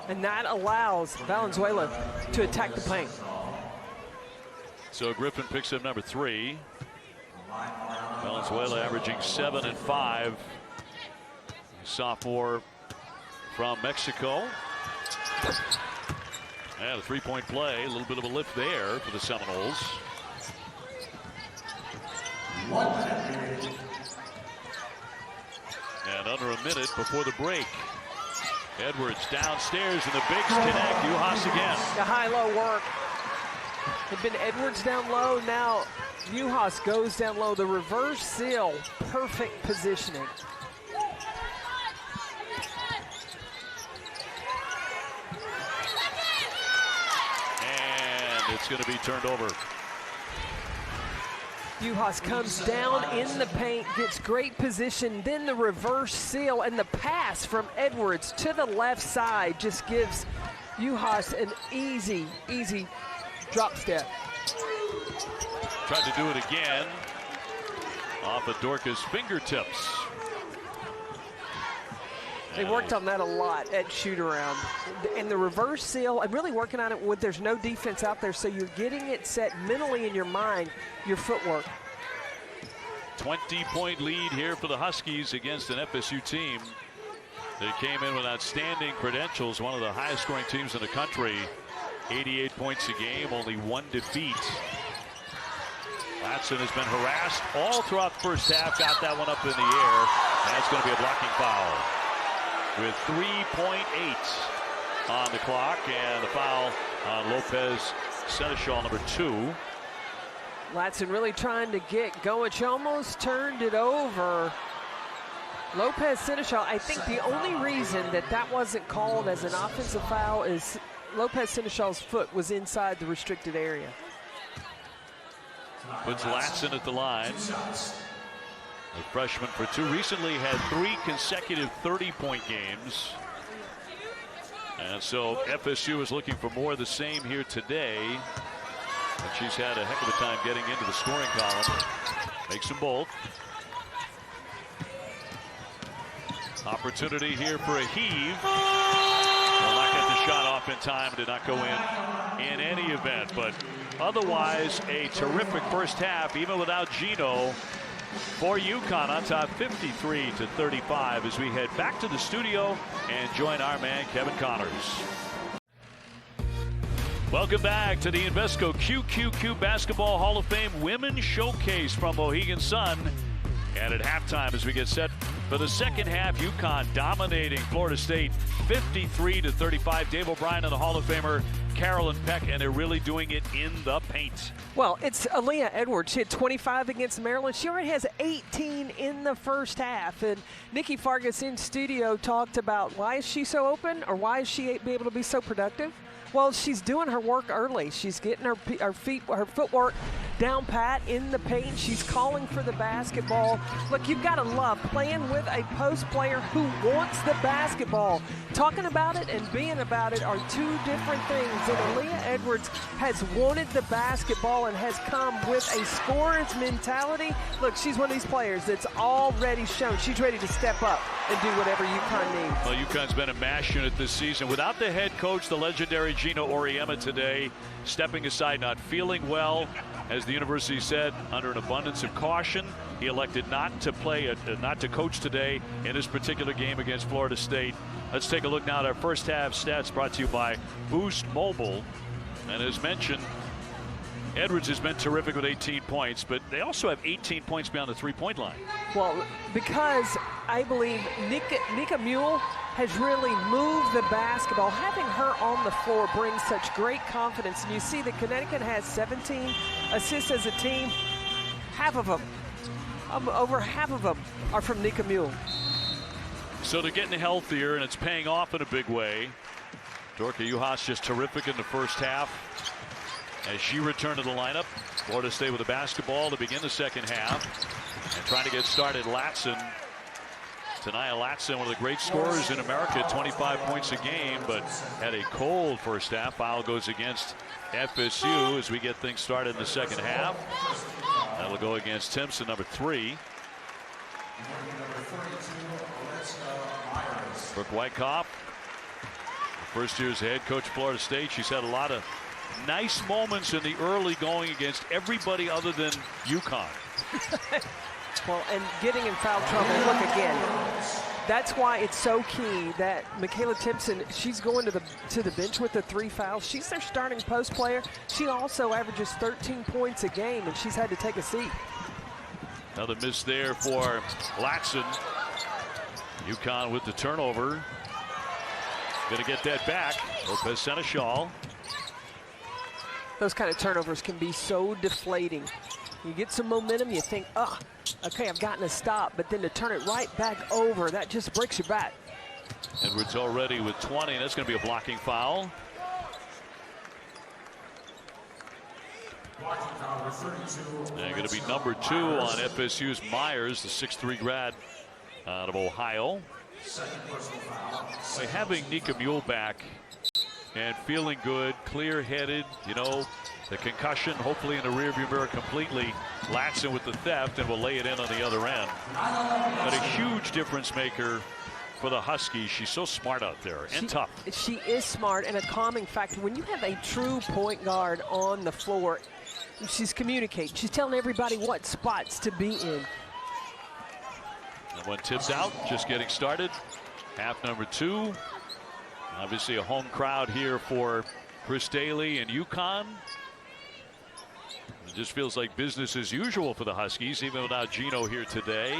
And that allows Valenzuela to attack the paint. So Griffin picks up number 3. Valenzuela averaging 7 and 5. Sophomore from Mexico. And a three-point play. A little bit of a lift there for the Seminoles. And under a minute before the break. Edwards downstairs and the bigs connect. UConn again. The high-low work. Had been Edwards down low. Now UConn goes down low. The reverse seal. Perfect positioning. And it's going to be turned over. UConn comes down in the paint, gets great position, then the reverse seal, and the pass from Edwards to the left side just gives UConn an easy drop step. Tried to do it again off of Dorca's fingertips. They worked on that a lot at shoot-around. And the reverse seal, and really working on it when there's no defense out there, so you're getting it set mentally in your mind, your footwork. 20-point lead here for the Huskies against an FSU team that came in with outstanding credentials, one of the highest-scoring teams in the country. 88 points a game, only one defeat. Latson has been harassed all throughout the first half, got that one up in the air, and it's going to be a blocking foul. With 3.8 on the clock, and the foul on Lopez Seneschal, number 2. Latson really trying to get going. She almost turned it over. Lopez Seneschal, I think the only reason that wasn't called as an offensive foul is Lopez Seneschal's foot was inside the restricted area. Puts Latson at the line. A freshman for 2. Recently had 3 consecutive 30-point games. And so FSU is looking for more of the same here today. But she's had a heck of a time getting into the scoring column. Makes them both. Opportunity here for a heave. Will not get the shot off in time. Did not go in any event. But otherwise, a terrific first half, even without Gino. For UConn on top 53-35 as we head back to the studio and join our man Kevin Connors. Welcome back to the Invesco QQQ Basketball Hall of Fame Women's Showcase from Mohegan Sun. And at halftime as we get set for the second half, UConn dominating Florida State 53-35. Dave O'Brien and the Hall of Famer Carolyn Peck, and they're really doing it in the paint. Well, it's Aaliyah Edwards. She had 25 against Maryland. She already has 18 in the first half. And Nikki Fargas in studio talked about why is she so open, or why is she be able to be so productive? Well, she's doing her work early. She's getting her footwork down pat in the paint. She's calling for the basketball. Look, you've got to love playing with a post player who wants the basketball. Talking about it and being about it are two different things. And Aaliyah Edwards has wanted the basketball and has come with a scorer's mentality. Look, she's one of these players that's already shown she's ready to step up and do whatever UConn needs. Well, UConn's been a mash unit this season. Without the head coach, the legendary Gino Auriemma today, stepping aside, not feeling well. As the university said, under an abundance of caution, he elected not to play, not to coach today in this particular game against Florida State. Let's take a look now at our first half stats brought to you by Boost Mobile. And as mentioned, Edwards has been terrific with 18 points, but they also have 18 points beyond the three-point line. Well, because I believe Nika Mule has really moved the basketball. Having her on the floor brings such great confidence. And you see that Connecticut has 17 assists as a team. Half of them, over half of them, are from Nika Mule. So they're getting healthier, and it's paying off in a big way. Dorka Juhas just terrific in the first half. As she returned to the lineup, Florida State with the basketball to begin the second half. And trying to get started, Latson. Tanaya Latson, one of the great scorers in America, 25 points a game, but had a cold first half. Foul goes against FSU as we get things started in the second half. That'll go against Timpson, number 3. Brooke Wyckoff, first year's head coach of Florida State. She's had a lot of nice moments in the early going against everybody other than UConn. Well, and getting in foul trouble. Look again. That's why it's so key that Michaela Timpson, she's going to the bench with the 3 fouls. She's their starting post player. She also averages 13 points a game, and she's had to take a seat. Another miss there for Latson. UConn with the turnover. Going to get that back. Lopez Seneschal. Those kind of turnovers can be so deflating. You get some momentum, you think, oh, okay, I've gotten a stop, but then to turn it right back over, that just breaks your back. Edwards already with 20, and that's going to be a blocking foul. And going to be number 2 on FSU's Myers, the 6'3" grad out of Ohio. By having Nika Mule back and feeling good, clear-headed, you know, the concussion hopefully in the rearview mirror completely. Latson with the theft and will lay it in on the other end. But a huge difference maker for the Huskies. She's so smart out there and tough. She is smart and a calming factor. When you have a true point guard on the floor, she's communicating. She's telling everybody what spots to be in. And when tipped out, just getting started. Half number 2. Obviously a home crowd here for Chris Daly and UConn. It just feels like business as usual for the Huskies, even without Gino here today.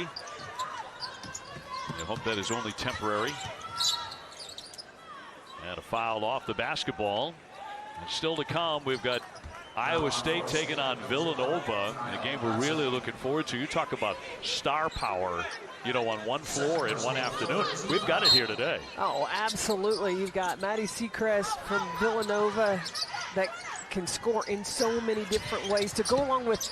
I hope that is only temporary. And a foul off the basketball. And still to come, we've got Iowa State taking on Villanova, a game we're really looking forward to. You talk about star power, you know, on one floor in one afternoon. We've got it here today. Oh, absolutely. You've got Maddie Seacrest from Villanova that can score in so many different ways to go along with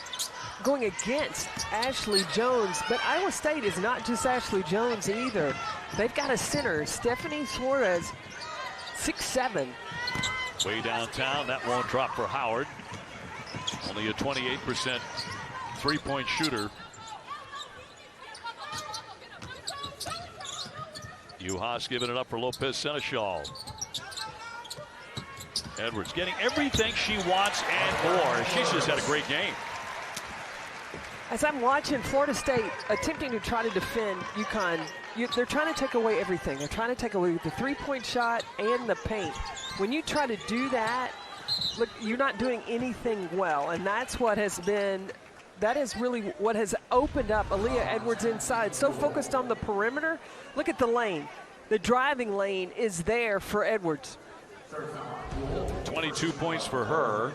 going against Ashley Jones. But Iowa State is not just Ashley Jones either. They've got a center, Stephanie Suarez, 6'7". Way downtown, that won't drop for Howard. Only a 28% three-point shooter. Uhas giving it up for Lopez Seneschal. Edwards getting everything she wants and more. She's just had a great game. As I'm watching Florida State attempting to try to defend UConn, they're trying to take away everything. They're trying to take away the three-point shot and the paint. When you try to do that, look, you're not doing anything well, and that's what has been, that is really what has opened up Aaliyah Edwards inside. So focused on the perimeter. Look at the lane. The driving lane is there for Edwards. 22 points for her.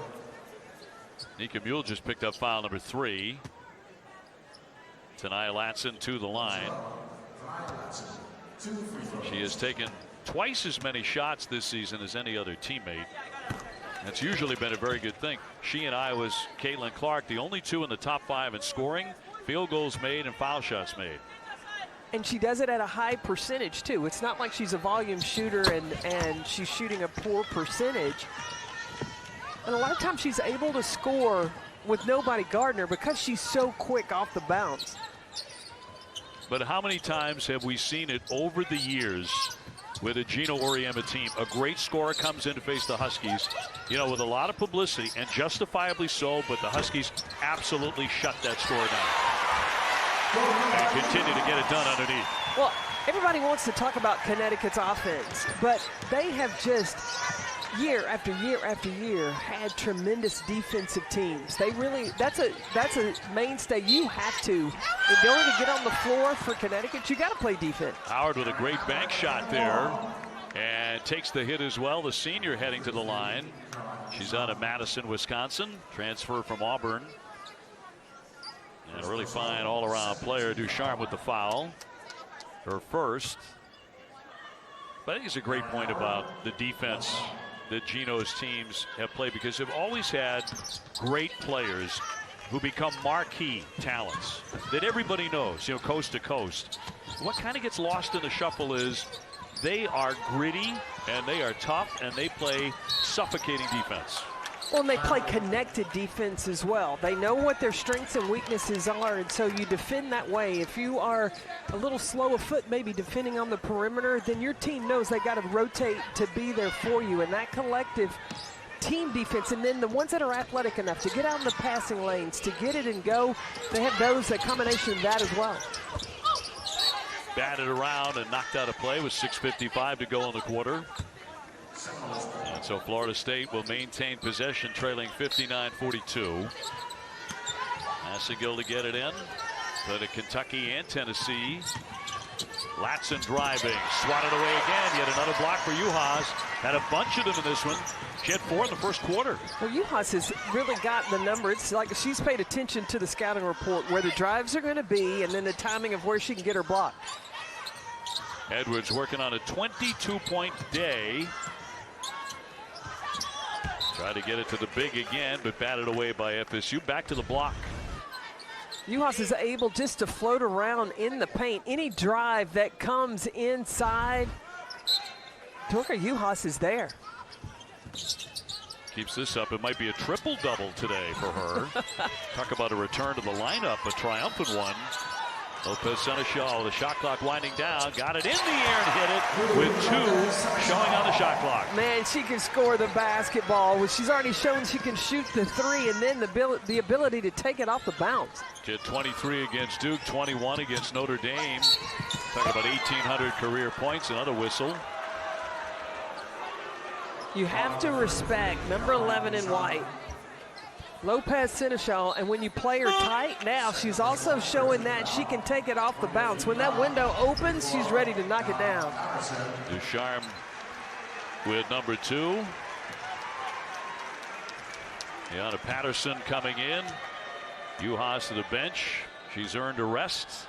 Nika Mule just picked up foul number 3. Tanaya Latson to the line. She has taken twice as many shots this season as any other teammate. That's usually been a very good thing. She and Iowa's Caitlin Clark, the only 2 in the top 5 in scoring, field goals made, and foul shots made. And she does it at a high percentage, too. It's not like she's a volume shooter and she's shooting a poor percentage. And a lot of times she's able to score with nobody guarding her because she's so quick off the bounce. But how many times have we seen it over the years with a Gino Auriemma team? A great scorer comes in to face the Huskies, you know, with a lot of publicity, and justifiably so, but the Huskies absolutely shut that score down and continue to get it done underneath. Well, everybody wants to talk about Connecticut's offense, but they have just year after year after year had tremendous defensive teams. They really, that's a mainstay. You have to, in order to get on the floor for Connecticut, you got to play defense. Howard with a great bank shot there and takes the hit as well. The senior heading to the line. She's out of Madison, Wisconsin, transfer from Auburn. And a really fine all-around player. Ducharme with the foul, her first. But I think it's a great point about the defense that Gino's teams have played, because they've always had great players who become marquee talents that everybody knows, you know, coast to coast. What kind of gets lost in the shuffle is they are gritty and they are tough and they play suffocating defense. Well, and they play connected defense as well. They know what their strengths and weaknesses are, and so you defend that way. If you are a little slow of foot, maybe defending on the perimeter, then your team knows they got to rotate to be there for you. And that collective team defense, and then the ones that are athletic enough to get out in the passing lanes, to get it and go, they have those, a combination of that as well. Batted around and knocked out of play with 6:55 to go in the quarter. And so Florida State will maintain possession, trailing 59-42. Massengill to get it in. But at Kentucky and Tennessee. Latson driving, swatted away again. Yet another block for Juhas. Had a bunch of them in this one. She had 4 in the first quarter. Well, Juhas has really got the number. It's like she's paid attention to the scouting report where the drives are going to be and then the timing of where she can get her block. Edwards working on a 22-point day. Tried to get it to the big again, but batted away by FSU. Back to the block. Juhas is able just to float around in the paint. Any drive that comes inside, Torka Juhas is there. Keeps this up. It might be a triple-double today for her. Talk about a return to the lineup, a triumphant one. Lopez Seneschal, the shot clock winding down, got it in the air and hit it with 2 showing on the shot clock. Man, she can score the basketball. She's already shown she can shoot the 3 and then the ability to take it off the bounce. She had 23 against Duke, 21 against Notre Dame. Talking about 1,800 career points, another whistle. You have to respect number 11 in white, Lopez Seneschal, and when you play her tight now, she's also showing that she can take it off the bounce. When that window opens, she's ready to knock it down. Ducharme with number 2. Deanna Patterson coming in. Juhas to the bench. She's earned a rest.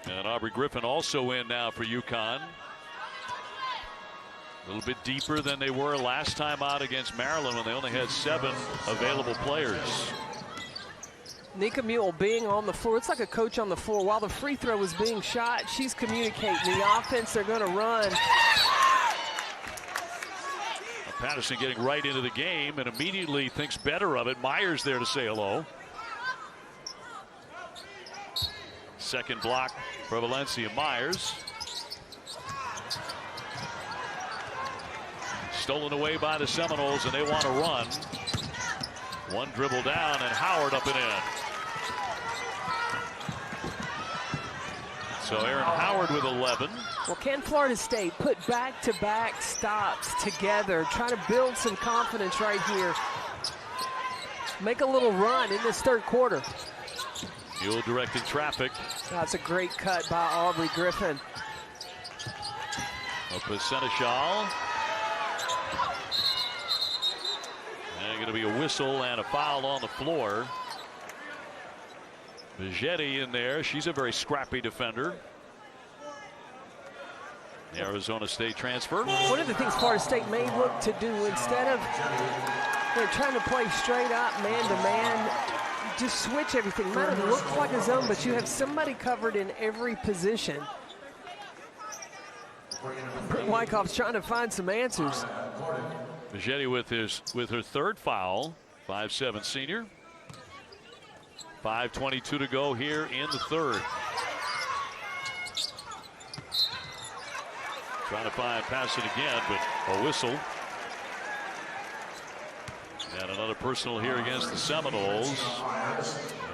And Aubrey Griffin also in now for UConn. A little bit deeper than they were last time out against Maryland when they only had 7 available players. Nika Mule being on the floor. It's like a coach on the floor. While the free throw was being shot, she's communicating the offense they're going to run. Patterson getting right into the game and immediately thinks better of it. Myers there to say hello. Second block for Valencia Myers. Stolen away by the Seminoles, and they want to run. One dribble down, and Howard up and in. So Aaron Howard with 11. Well, can Florida State put back-to-back stops together, try to build some confidence right here, make a little run in this third quarter? Mule directing traffic. That's a great cut by Aubrey Griffin. Lopez Seneschal. And going to be a whistle and a foul on the floor. Bigetti in there. She's a very scrappy defender. The Arizona State transfer. One of the things Florida State may look to do, instead of trying to play straight up man-to-man, just switch everything. It might look like a zone, but you have somebody covered in every position. Wyckoff's trying to find some answers. Bigetti with her third foul. 5'7" senior. 5:22 to go here in the third. Trying to find Patterson again, but a whistle. And another personal here against the Seminoles.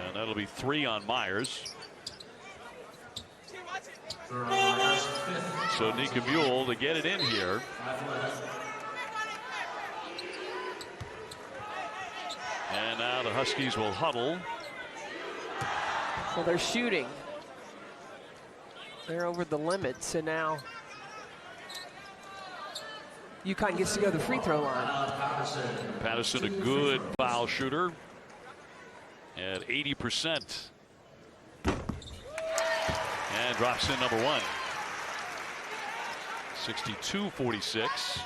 And that'll be 3 on Myers. So Nika Mule to get it in here. And now the Huskies will huddle. Well, they're shooting. They're over the limit, so now UConn gets to go to the free throw line. Patterson, a good foul shooter at 80%. And drops in number 1. 62-46.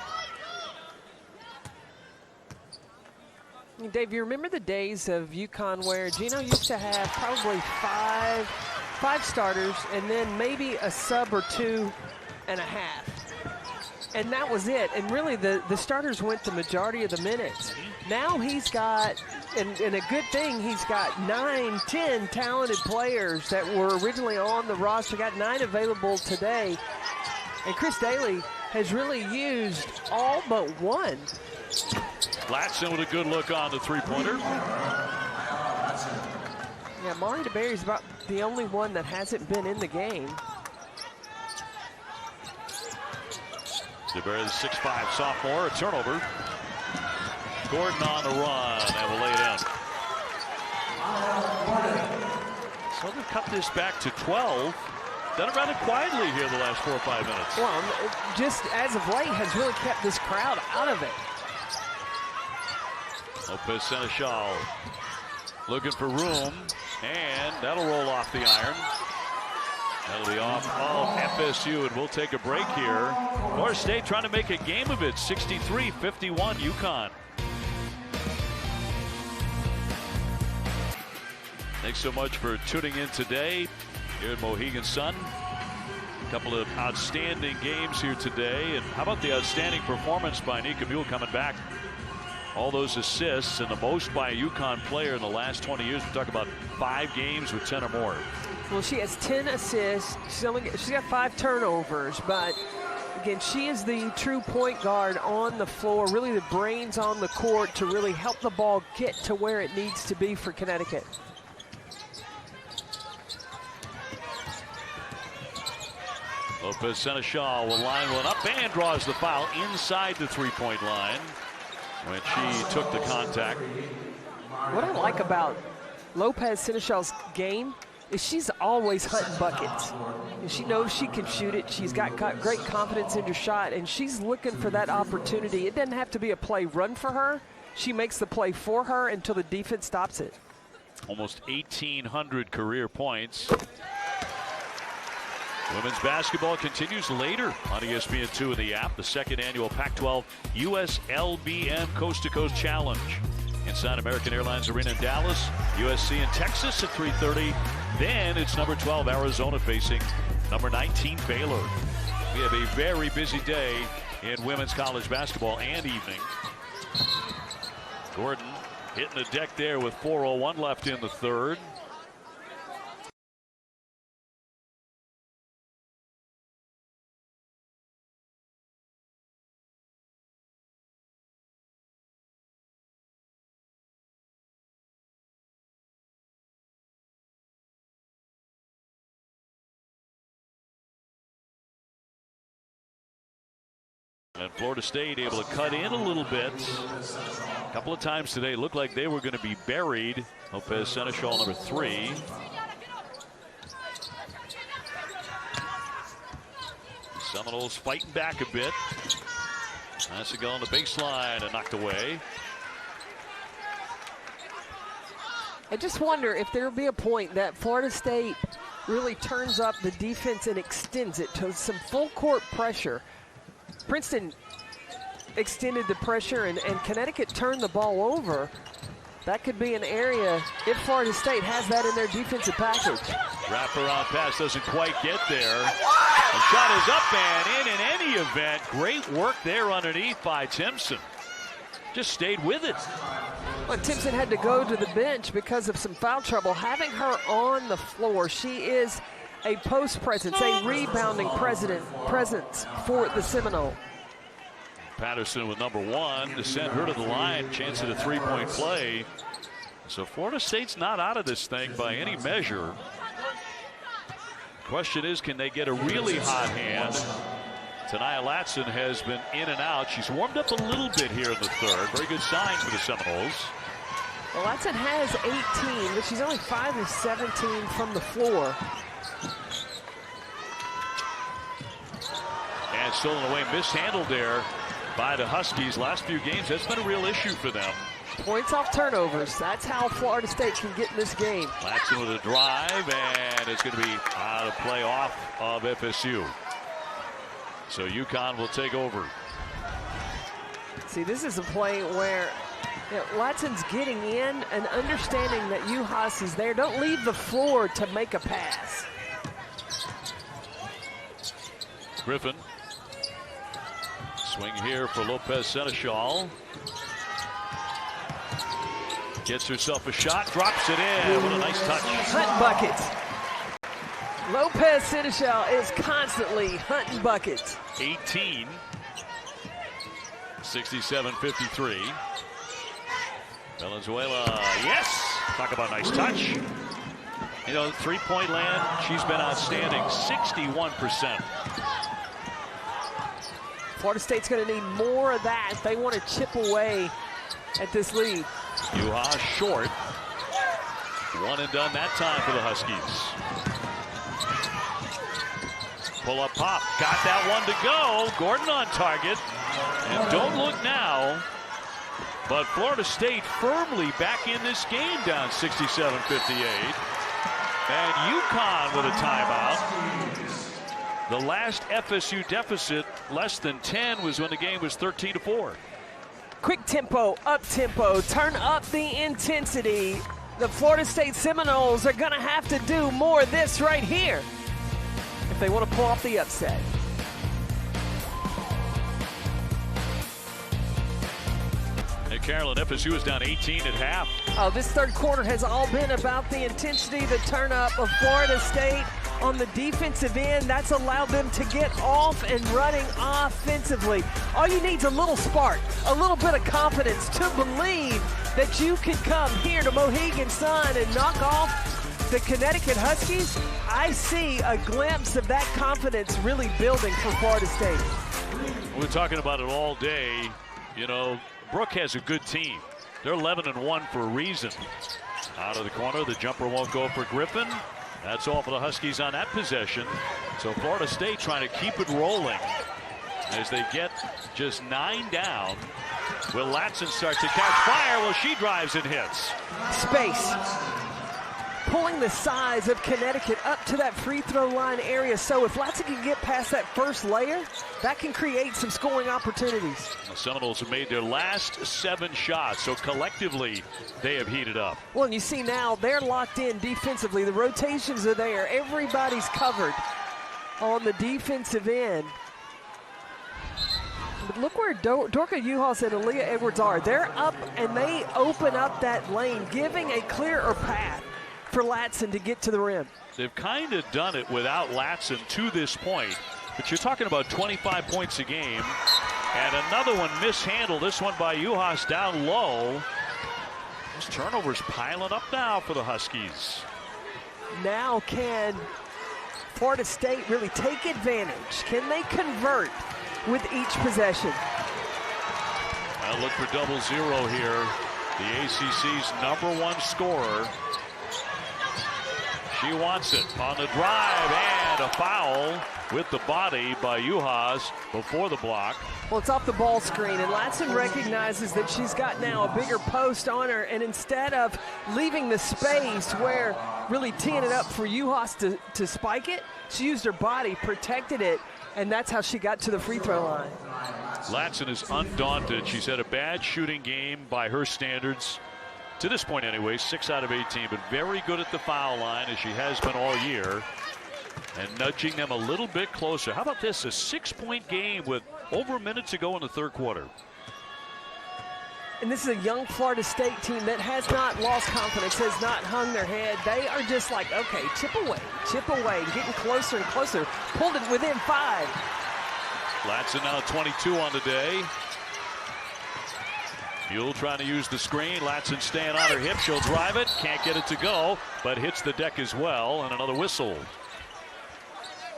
Dave, you remember the days of UConn where Gino used to have probably five starters and then maybe a sub or 2.5. And that was it. And really the starters went the majority of the minutes. Now he's got, and a good thing, he's got 9, 10 talented players that were originally on the roster. Got 9 available today. And Chris Daly has really used all but one. Latson with a good look on the three-pointer. Yeah, Mari DeBerry's about the only one that hasn't been in the game. DeBerry, the 6'5" sophomore, a turnover. Gordon on the run and will lay it in. So they've cut this back to 12. Done it rather quietly here the last 4 or 5 minutes. Well, just as of late has really kept this crowd out of it. Lopez Seneschal looking for room, and that'll roll off the iron. That'll be off of FSU, and we'll take a break here. Florida State trying to make a game of it, 63-51 UConn. Thanks so much for tuning in today here at Mohegan Sun. A couple of outstanding games here today, and how about the outstanding performance by Nika Mule coming back? All those assists and the most by a UConn player in the last 20 years. We talk about 5 games with 10 or more. Well, she has 10 assists. She's got 5 turnovers, but again, she is the true point guard on the floor, really the brains on the court to really help the ball get to where it needs to be for Connecticut. Lopez Seneschal will line one up and draws the foul inside the three-point line when she took the contact. What I like about Lopez Seneschal's game is she's always hunting buckets. And she knows she can shoot it. She's got great confidence in her shot, and she's looking for that opportunity. It doesn't have to be a play run for her. She makes the play for her until the defense stops it. Almost 1,800 career points. Women's basketball continues later on ESPN2 in the app. The second annual Pac-12 USLBM Coast to Coast Challenge inside American Airlines Arena in Dallas. USC in Texas at 3:30. Then it's number 12 Arizona facing number 19 Baylor. We have a very busy day in women's college basketball and evening. Gordon hitting the deck there with 4:01 left in the third. And Florida State able to cut in a little bit. A couple of times today, looked like they were going to be buried. Lopez Seneschal, number 3. Seminoles fighting back a bit. Nice to go on the baseline and knocked away. I just wonder if there will be a point that Florida State really turns up the defense and extends it to some full court pressure. Princeton extended the pressure and Connecticut turned the ball over. That could be an area if Florida State has that in their defensive package. Wraparound pass doesn't quite get there. The shot is up and in any event. Great work there underneath by Timpson. Just stayed with it. Well, Timpson had to go to the bench because of some foul trouble. Having her on the floor, she is a post presence, a rebounding presence for the Seminole. Patterson with number 1 to send her to the line. Chance at a three-point play. So Florida State's not out of this thing by any measure. Question is, can they get a really hot hand? Tania Latson has been in and out. She's warmed up a little bit here in the third. Very good sign for the Seminoles. Well, Latson has 18, but she's only 5 of 17 from the floor. And stolen away, mishandled there by the Huskies. Last few games, that's been a real issue for them. Points off turnovers. That's how Florida State can get in this game. Latson with a drive, and it's going to be out of play off of FSU. So UConn will take over. See, this is a play where Latson's getting in and understanding that UHAS is there. Don't leave the floor to make a pass. Griffin. Swing here for Lopez Seneschal. Gets herself a shot, drops it in. What a nice touch. Hunt buckets. Lopez Seneschal is constantly hunting buckets. 18. 67-53. Valenzuela, yes! Talk about nice touch. You know, three-point land, she's been outstanding, 61%. Florida State's going to need more of that if they want to chip away at this lead. Yuha short. One and done that time for the Huskies. Pull up pop. Got that one to go. Gordon on target. And don't look now. But Florida State firmly back in this game down 67-58. And UConn with a timeout. The last FSU deficit, less than 10, was when the game was 13-4. Quick tempo, up tempo, turn up the intensity. The Florida State Seminoles are going to have to do more of this right here if they want to pull off the upset. Hey, Carolyn, FSU is down 18 at half. Oh, this third quarter has all been about the intensity, the turn up of Florida State on the defensive end. That's allowed them to get off and running offensively. All you need is a little spark, a little bit of confidence to believe that you can come here to Mohegan Sun and knock off the Connecticut Huskies. I see a glimpse of that confidence really building for Florida State. We're talking about it all day. You know, Brooke has a good team. They're 11-1 for a reason. Out of the corner, the jumper won't go for Griffin. That's all for the Huskies on that possession. So Florida State trying to keep it rolling as they get just 9 down. Will Latson start to catch fire? Well, she drives and hits. Space. Pulling the size of Connecticut up to that free throw line area. So if Latson can get past that first layer, that can create some scoring opportunities. The Seminoles have made their last 7 shots, so collectively they have heated up. Well, and you see now they're locked in defensively. The rotations are there. Everybody's covered on the defensive end. But look where Dorka Juhas and Aaliyah Edwards are. They're up and they open up that lane, giving a clearer path for Latson to get to the rim. They've kind of done it without Latson to this point, but you're talking about 25 points a game. And another one mishandled, this one by Juhas down low. Those turnovers piling up now for the Huskies. Now can Florida State really take advantage? Can they convert with each possession? I'll look for 0-0 here. The ACC's #1 scorer. She wants it on the drive, and a foul with the body by Juhas before the block. Well, it's off the ball screen, and Latson recognizes that she's got now a bigger post on her, and instead of leaving the space where really teeing it up for Juhas to spike it, she used her body, protected it, and that's how she got to the free throw line. Latson is undaunted. She's had a bad shooting game by her standards. To this point anyway, 6 out of 18, but very good at the foul line as she has been all year. And nudging them a little bit closer. How about this? A 6-point game with over a minute to go in the third quarter. And this is a young Florida State team that has not lost confidence, has not hung their head. They are just like, okay, chip away, getting closer and closer. Pulled it within 5. Latson now 22 on the day. Buell trying to use the screen. Latson staying on her hip. She'll drive it. Can't get it to go, but hits the deck as well. And another whistle.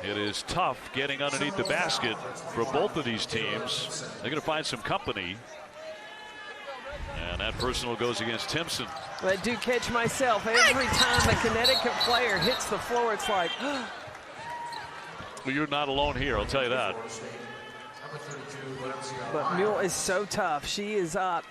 It is tough getting underneath the basket for both of these teams. They're going to find some company. And that personal goes against Timpson. Well, I do catch myself. Every time a Connecticut player hits the floor, it's like, well, you're not alone here, I'll tell you that. But Mule is so tough. She is up.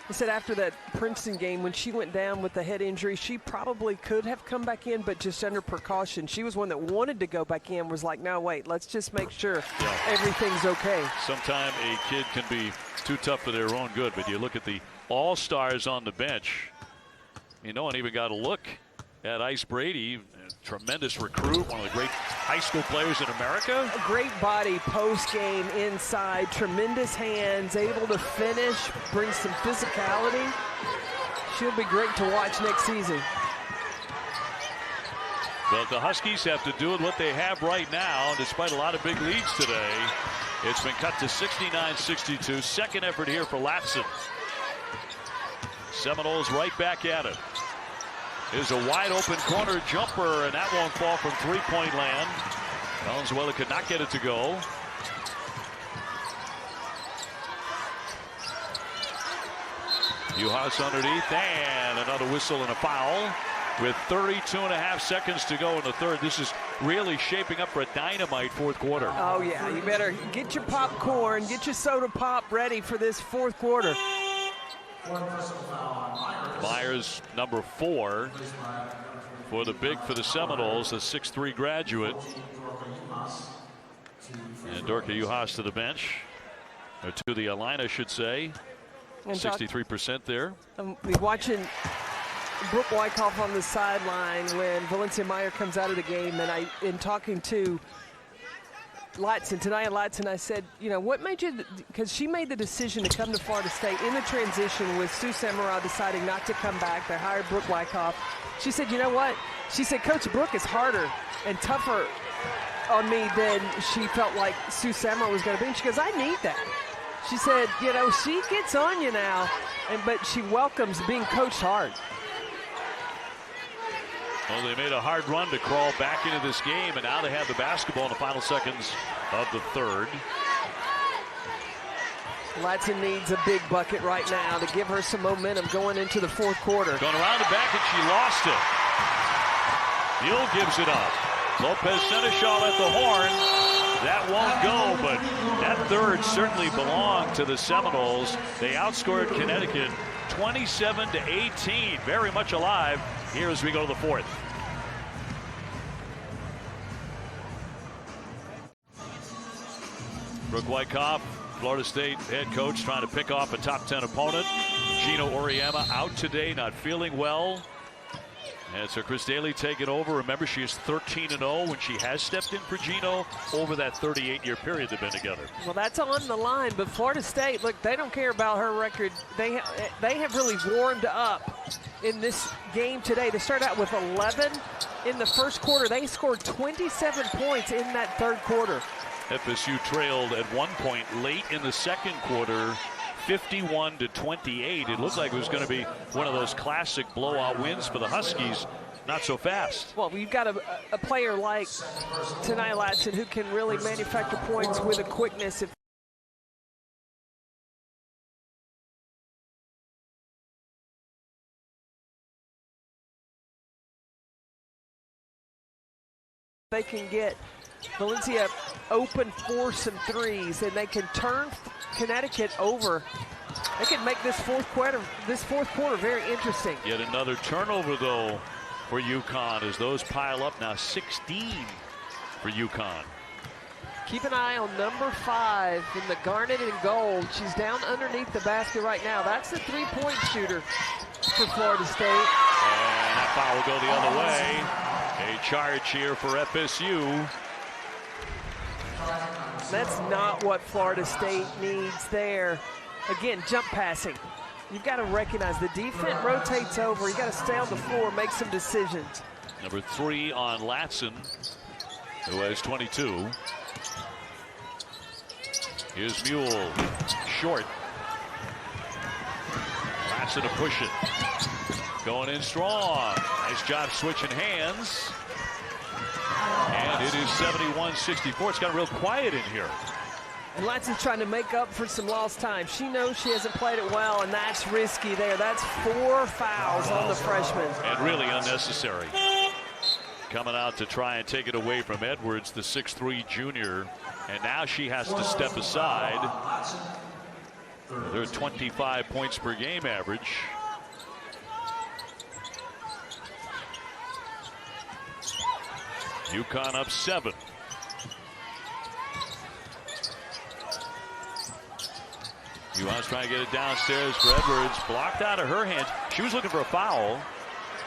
I said after that Princeton game, when she went down with the head injury, she probably could have come back in, but just under precaution. She was one that wanted to go back in, was like, no, wait, let's just make sure everything's okay. Sometimes a kid can be too tough for their own good, but you look at the all-stars on the bench. No one even got a look at Ice Brady, a tremendous recruit, one of the great high school players in America. A great body post-game inside, tremendous hands, able to finish, bring some physicality. She'll be great to watch next season. But the Huskies have to do with what they have right now. Despite a lot of big leads today, it's been cut to 69-62. Second effort here for Latson. Seminoles right back at it. Is a wide open corner jumper, and that won't fall from three-point land. Valenzuela could not get it to go. UConn underneath, and another whistle and a foul. With 32.5 seconds to go in the third, this is really shaping up for a dynamite fourth quarter. Oh, yeah, you better get your popcorn, get your soda pop ready for this fourth quarter. Myers, number 4 for the Seminoles, a 6'3" graduate. And Dorka Juhas to the bench, or to the line, I should say. 63% there. We're watching Brooke Wyckoff on the sideline when Valencia Meyer comes out of the game, and in talking to Tenaya Latson, I said, you know, what made you, because she made the decision to come to Florida State in the transition with Sue Samara deciding not to come back. They hired Brooke Wyckoff. She said, you know what? She said, Coach Brooke is harder and tougher on me than she felt like Sue Samara was going to be. And she goes, I need that. She said, you know, she gets on you now, but she welcomes being coached hard. Well, they made a hard run to crawl back into this game, and now they have the basketball in the final seconds of the third. Latson needs a big bucket right now to give her some momentum going into the fourth quarter. Going around the back, and she lost it. Neal gives it up. Lopez Seneschal at the horn. That won't go, but that third certainly belonged to the Seminoles. They outscored Connecticut 27-18. Very much alive here as we go to the fourth. Brooke Wyckoff, Florida State head coach, trying to pick off a top 10 opponent. Gino Oriema out today, not feeling well. And so Chris Daly taking over. Remember, she is 13-0 when she has stepped in for Gino over that 38-year period they've been together. Well, that's on the line, but Florida State, look, they don't care about her record. They have really warmed up in this game today. They started out with 11 in the first quarter. They scored 27 points in that third quarter. FSU trailed at one point late in the second quarter, 51-28. It looked like it was going to be one of those classic blowout wins for the Huskies. Not so fast. Well, you've got a player like Tenaya Latson who can really manufacture points with a quickness. If they can get Valencia open for some threes, and they can turn Connecticut over. They can make this fourth quarter very interesting. Yet another turnover, though, for UConn as those pile up now. 16 for UConn. Keep an eye on number 5 in the garnet and gold. She's down underneath the basket right now. That's the three-point shooter for Florida State. And that foul will go the other way. A charge here for FSU. That's not what Florida State needs there. Again, jump passing. You've got to recognize the defense rotates over. You've got to stay on the floor, make some decisions. Number 3 on Latson, who has 22. Here's Mule, short. Latson to push it. Going in strong. Nice job switching hands. And it is 71-64. It's got real quiet in here. And Latson's trying to make up for some lost time. She knows she hasn't played it well, and that's risky there. That's 4 fouls on the freshman. And really unnecessary. Coming out to try and take it away from Edwards, the 6'3" junior. And now she has to step aside. They're 25 points per game average. UConn up 7. UConn's trying to get it downstairs for Edwards. Blocked out of her hands. She was looking for a foul.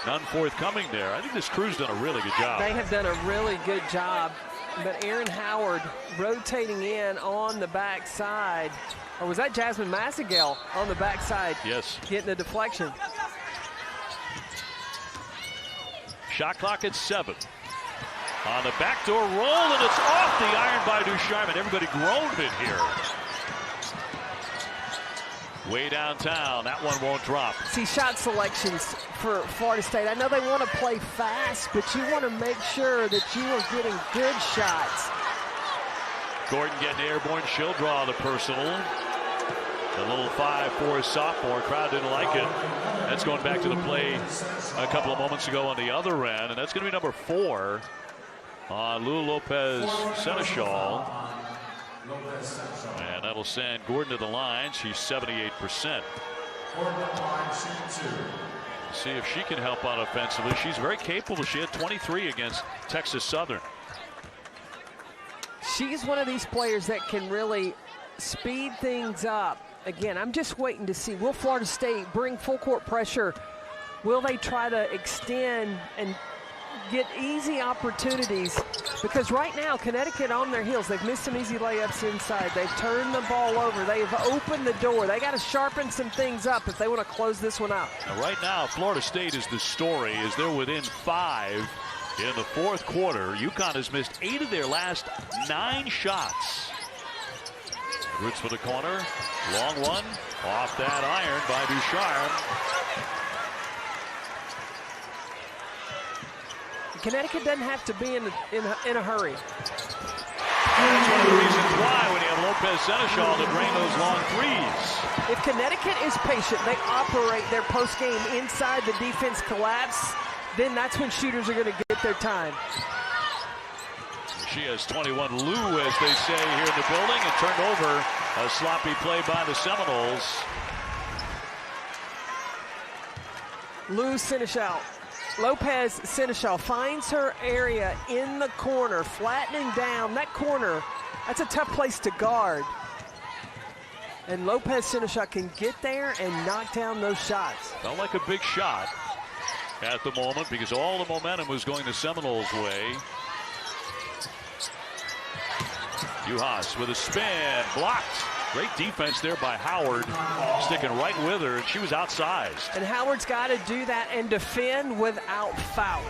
None forthcoming there. I think this crew's done a really good job. They have done a really good job. But Aaron Howard rotating in on the backside. Or was that Jasmine Massigel on the backside? Yes. Getting the deflection. Shot clock at 7. On the backdoor roll, and it's off the iron by Ducharme. Everybody groaned it here. Way downtown, that one won't drop. See, shot selections for Florida State. I know they want to play fast, but you want to make sure that you are getting good shots. Gordon getting airborne. She'll draw the personal. The little 5'4" sophomore. Crowd didn't like it. That's going back to the play a couple of moments ago on the other end, and that's going to be number 4 on Lou Lopez Seneschal. And that'll send Gordon to the line. She's 78%. See if she can help out offensively. She's very capable. She had 23 against Texas Southern. She's one of these players that can really speed things up. Again, I'm just waiting to see, will Florida State bring full court pressure? Will they try to extend and get easy opportunities? Because right now, Connecticut on their heels. They've missed some easy layups inside. They've turned the ball over. They've opened the door. They got to sharpen some things up if they want to close this one out. Now, right now, Florida State is the story, as they're within 5 in the fourth quarter. UConn has missed 8 of their last 9 shots. Roots for the corner. Long one. Off that iron by Ducharme. Connecticut doesn't have to be in a hurry. That's one of the reasons why when you have Lopez Seneschal to drain those long threes. If Connecticut is patient, they operate their post game inside the defense collapse, then that's when shooters are going to get their time. She has 21. Lou, as they say here in the building, and turned over a sloppy play by the Seminoles. Lou Seneschal. Lopez Seneschal finds her area in the corner, flattening down. That corner, that's a tough place to guard. And Lopez Seneschal can get there and knock down those shots. Felt like a big shot at the moment because all the momentum was going the Seminoles' way. Juhas with a spin, blocked. Great defense there by Howard, sticking right with her, and she was outsized. And Howard's got to do that and defend without foul.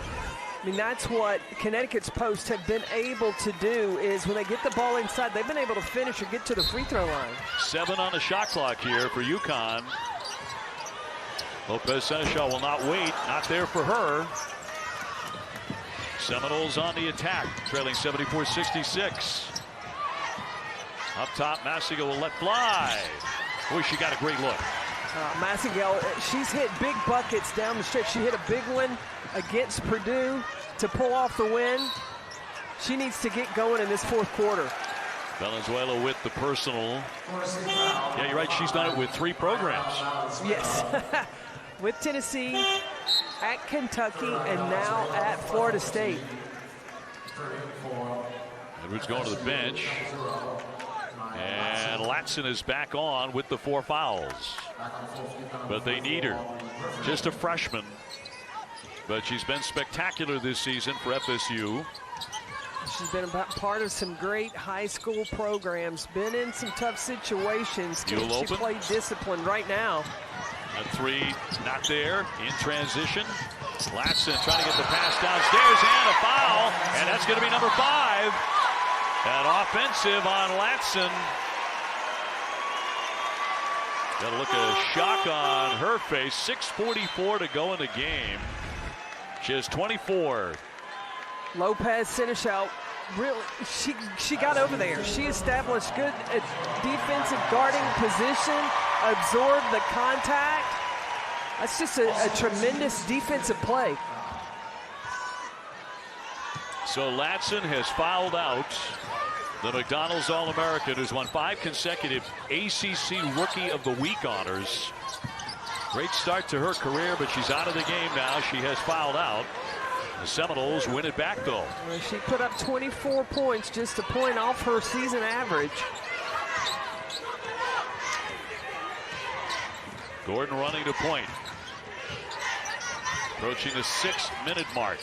I mean, that's what Connecticut's posts have been able to do, is when they get the ball inside, they've been able to finish or get to the free throw line. 7 on the shot clock here for UConn. Lopez Seneschal will not wait, not there for her. Seminoles on the attack, trailing 74-66. Up top, Massigal will let fly. Boy, she got a great look. Massigal, she's hit big buckets down the stretch. She hit a big one against Purdue to pull off the win. She needs to get going in this fourth quarter. Valenzuela with the personal. Yeah, you're right. She's done it with 3 programs. Yes. With Tennessee, at Kentucky, and now at Florida State. Edwards going to the bench. And Latson is back on with the 4 fouls. But they need her. Just a freshman. But she's been spectacular this season for FSU. She's been part of some great high school programs. Been in some tough situations. She played discipline right now. A 3 not there in transition. Latson trying to get the pass downstairs and a foul. And that's going to be number 5. An offensive on Latson. Got to look at a shock on her face. 6:44 to go in the game. She has 24. Lopez Seneschal, really, she got over there. She established good defensive guarding position, absorbed the contact. That's just a tremendous defensive play. So Latson has fouled out. The McDonald's All-American, who's won 5 consecutive ACC Rookie of the Week honors. Great start to her career, but she's out of the game now. She has fouled out. The Seminoles win it back, though. Well, she put up 24 points, just a point off her season average. Gordon running to point. Approaching the 6-minute mark.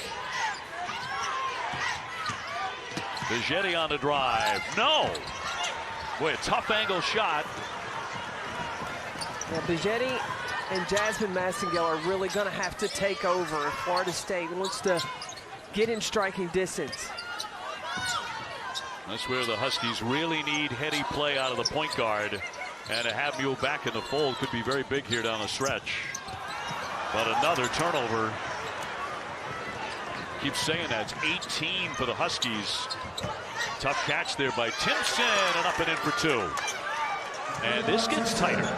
Bigetti on the drive. No! Boy, a tough angle shot. Yeah, Bigetti and Jasmine Massigal are really going to have to take over if Florida State wants to get in striking distance. That's where the Huskies really need heady play out of the point guard. And to have Mule back in the fold could be very big here down the stretch. But another turnover. Keep saying that. It's 18 for the Huskies. Tough catch there by Timpson, and up and in for 2. And this gets tighter.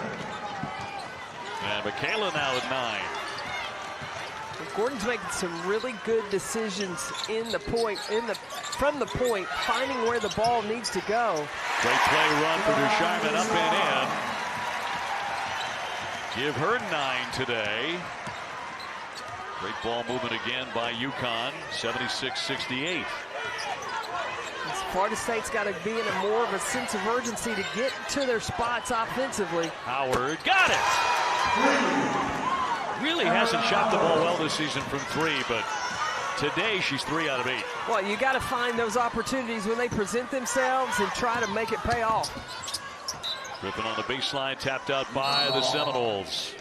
And Michaela now at 9. Gordon's making some really good decisions from the point, finding where the ball needs to go. Great play run for Ducharme, up and in. Give her 9 today. Great ball movement again by UConn, 76-68. Florida State's got to be in more of a sense of urgency to get to their spots offensively. Howard got it. Really hasn't shot the ball well this season from 3, but today she's 3 out of 8. Well, you got to find those opportunities when they present themselves and try to make it pay off. Griffin on the baseline, tapped out by the Seminoles.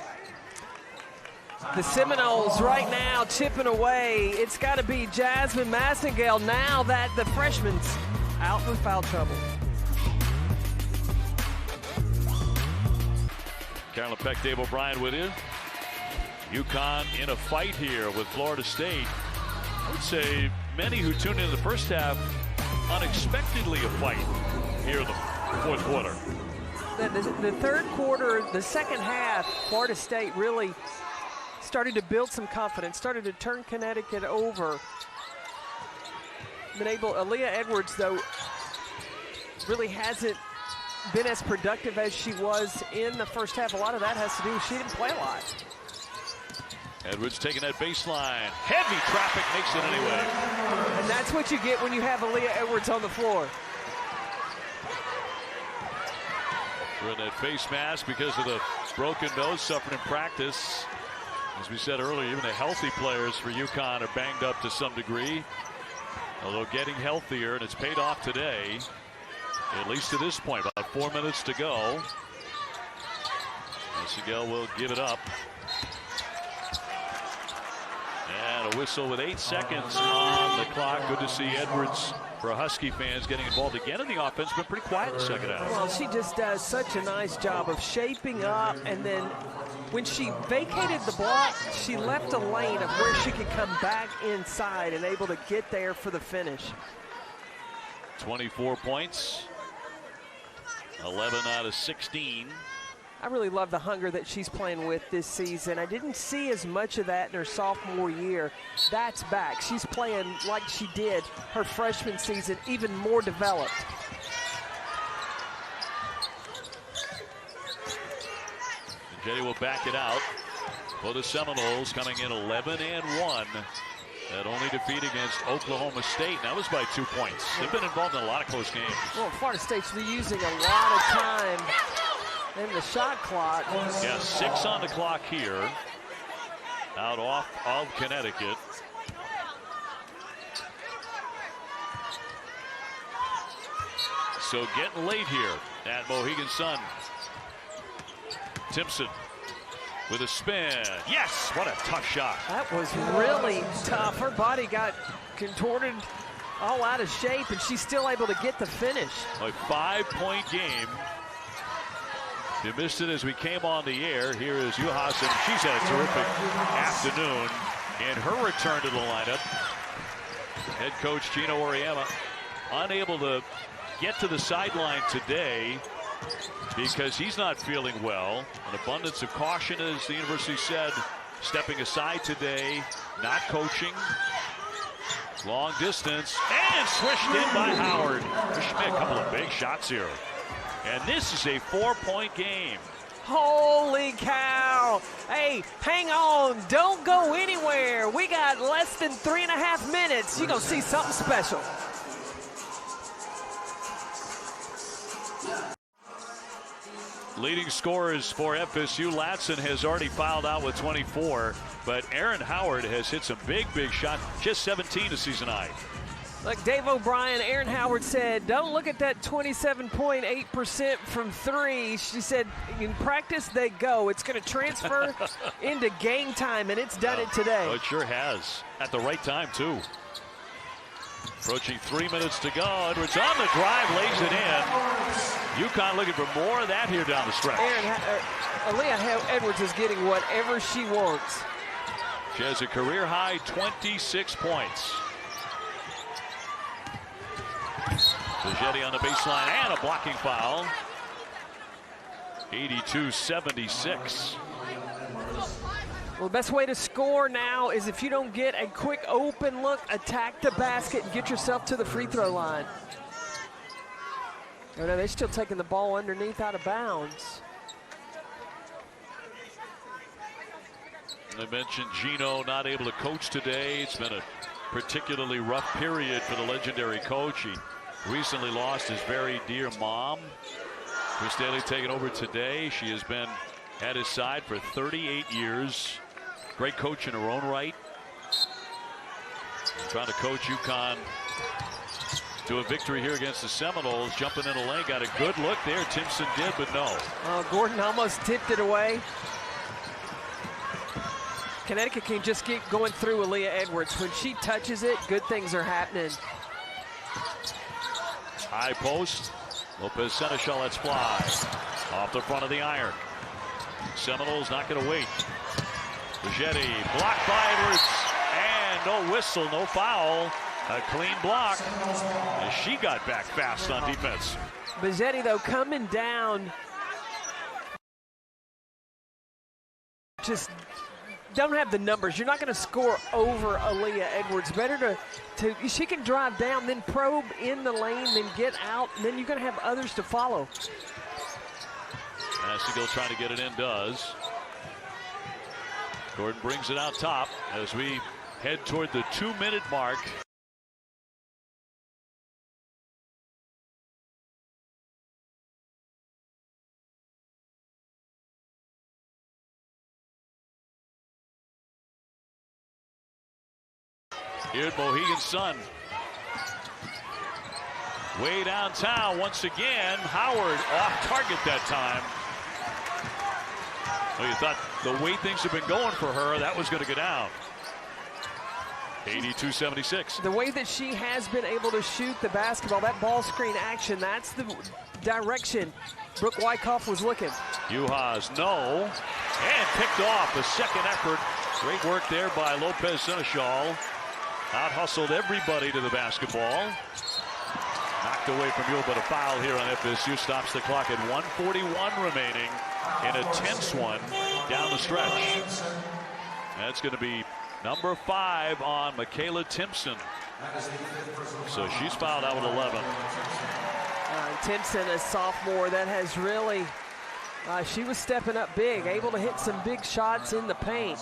The Seminoles right now chipping away. It's got to be Jasmine Massengale now that the freshman's out with foul trouble. Carolyn Peck, Dave O'Brien with you. UConn in a fight here with Florida State. I would say many who tuned in the first half, unexpectedly a fight here in the fourth quarter. The third quarter, the second half, Florida State really started to build some confidence, started to turn Connecticut over. Aaliyah Edwards, though, really hasn't been as productive as she was in the first half. A lot of that has to do with she didn't play a lot. Edwards taking that baseline. Heavy traffic, makes it anyway. And that's what you get when you have Aaliyah Edwards on the floor. We're in that face mask because of the broken nose suffered in practice. As we said earlier, even the healthy players for UConn are banged up to some degree. Although getting healthier, and it's paid off today, at least to this point. About 4 minutes to go. Massengale will give it up. And a whistle with 8 seconds on the clock. Good to see Edwards, for Husky fans, getting involved again in the offense, but pretty quiet in the second half. Well, she just does such a nice job of shaping up, and then when she vacated the block, she left a lane of where she could come back inside and able to get there for the finish. 24 points, 11 out of 16. I really love the hunger that she's playing with this season. I didn't see as much of that in her sophomore year. That's back. She's playing like she did her freshman season, even more developed. Jay will back it out for the Seminoles, coming in 11-1. That only defeat against Oklahoma State. That was by 2 points. They've been involved in a lot of close games. Well, Florida State's using a lot of time in the shot clock. Yeah, 6 on the clock here. Out off of Connecticut. So getting late here at Mohegan Sun. Timpson with a spin. Yes, what a tough shot. That was really tough. Her body got contorted, all out of shape, and she's still able to get the finish. A 5-point game. If you missed it as we came on the air, here is Juhas, and she's had a terrific afternoon in her return to the lineup. Head coach Gino Oriema unable to get to the sideline today because he's not feeling well. An abundance of caution, as the university said, stepping aside today, not coaching. Long distance, and swished in by Howard. She made a couple of big shots here. And this is a 4-point game. Holy cow. Hey, hang on. Don't go anywhere. We got less than 3.5 minutes. You're going to see something special. Leading scorers for FSU, Latson has already fouled out with 24, but Aaron Howard has hit some big shots. Just 17 to season high. Like Dave O'Brien, Aaron Howard said, don't look at that 27.8% from 3. She said, in practice they go. It's going to transfer into game time, and it's done it today. Well, it sure has. At the right time, too. Approaching 3 minutes to go. Edwards on the drive, lays it in. UConn looking for more of that here down the stretch. Aaliyah Edwards is getting whatever she wants. She has a career-high 26 points. Bigetti on the baseline and a blocking foul. 82-76. Well, the best way to score now is if you don't get a quick open look, attack the basket and get yourself to the free throw line. Oh, no, they're still taking the ball underneath out of bounds. They mentioned Gino not able to coach today. It's been a particularly rough period for the legendary coach. He recently lost his very dear mom. Chris Daly taking over today. She has been at his side for 38 years. Great coach in her own right. Trying to coach UConn to a victory here against the Seminoles. Jumping in the lane, got a good look there. Timpson did, but no. Oh, Gordon almost tipped it away. Connecticut can just keep going through Aaliyah Edwards. When she touches it, good things are happening. High post. Lopez Seneschal lets fly. Off the front of the iron. Seminoles not going to wait. Bigetti blocked by Edwards. And no whistle, no foul. A clean block. And she got back fast on defense. Bigetti, though, coming down. Just don't have the numbers. You're not going to score over Aaliyah Edwards. Better to she can drive down, then probe in the lane, then get out, and then you're going to have others to follow. Massigill trying to get it in, does. Gordon brings it out top as we head toward the 2-minute mark. Here's Mohegan Sun. Way downtown once again. Howard off target that time. Well, you thought the way things have been going for her, that was going to go down. 82-76. The way that she has been able to shoot the basketball, that ball screen action, that's the direction Brooke Wyckoff was looking. Juhas, no. And picked off the second effort. Great work there by Lopez Seneschal. Out-hustled everybody to the basketball. Knocked away from Mule, but a foul here on FSU stops the clock at 1:41 remaining in a tense one down the stretch. That's going to be number 5 on Michaela Timpson. So she's fouled out with 11. Timpson, a sophomore, that has really, she was stepping up big, able to hit some big shots in the paint.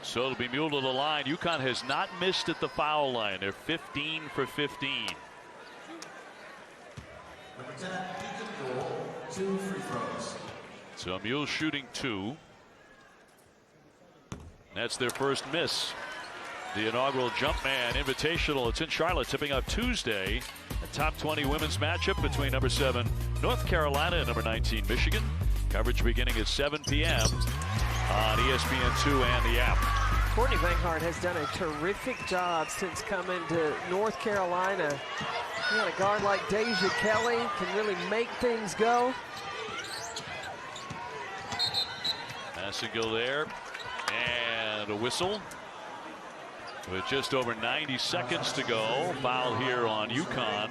So it'll be Mule to the line. UConn has not missed at the foul line. They're 15 for 15. Number 10, Mule, 2 free throws. So Mule shooting 2. That's their first miss. The inaugural Jumpman Invitational. It's in Charlotte, tipping off Tuesday. A top 20 women's matchup between number 7 North Carolina and number 19 Michigan. Coverage beginning at 7 p.m. on ESPN2 and the app. Courtney Vanguard has done a terrific job since coming to North Carolina. You got a guard like Deja Kelly, can really make things go. Massigill there, and a whistle. With just over 90 seconds to go, foul here on UConn.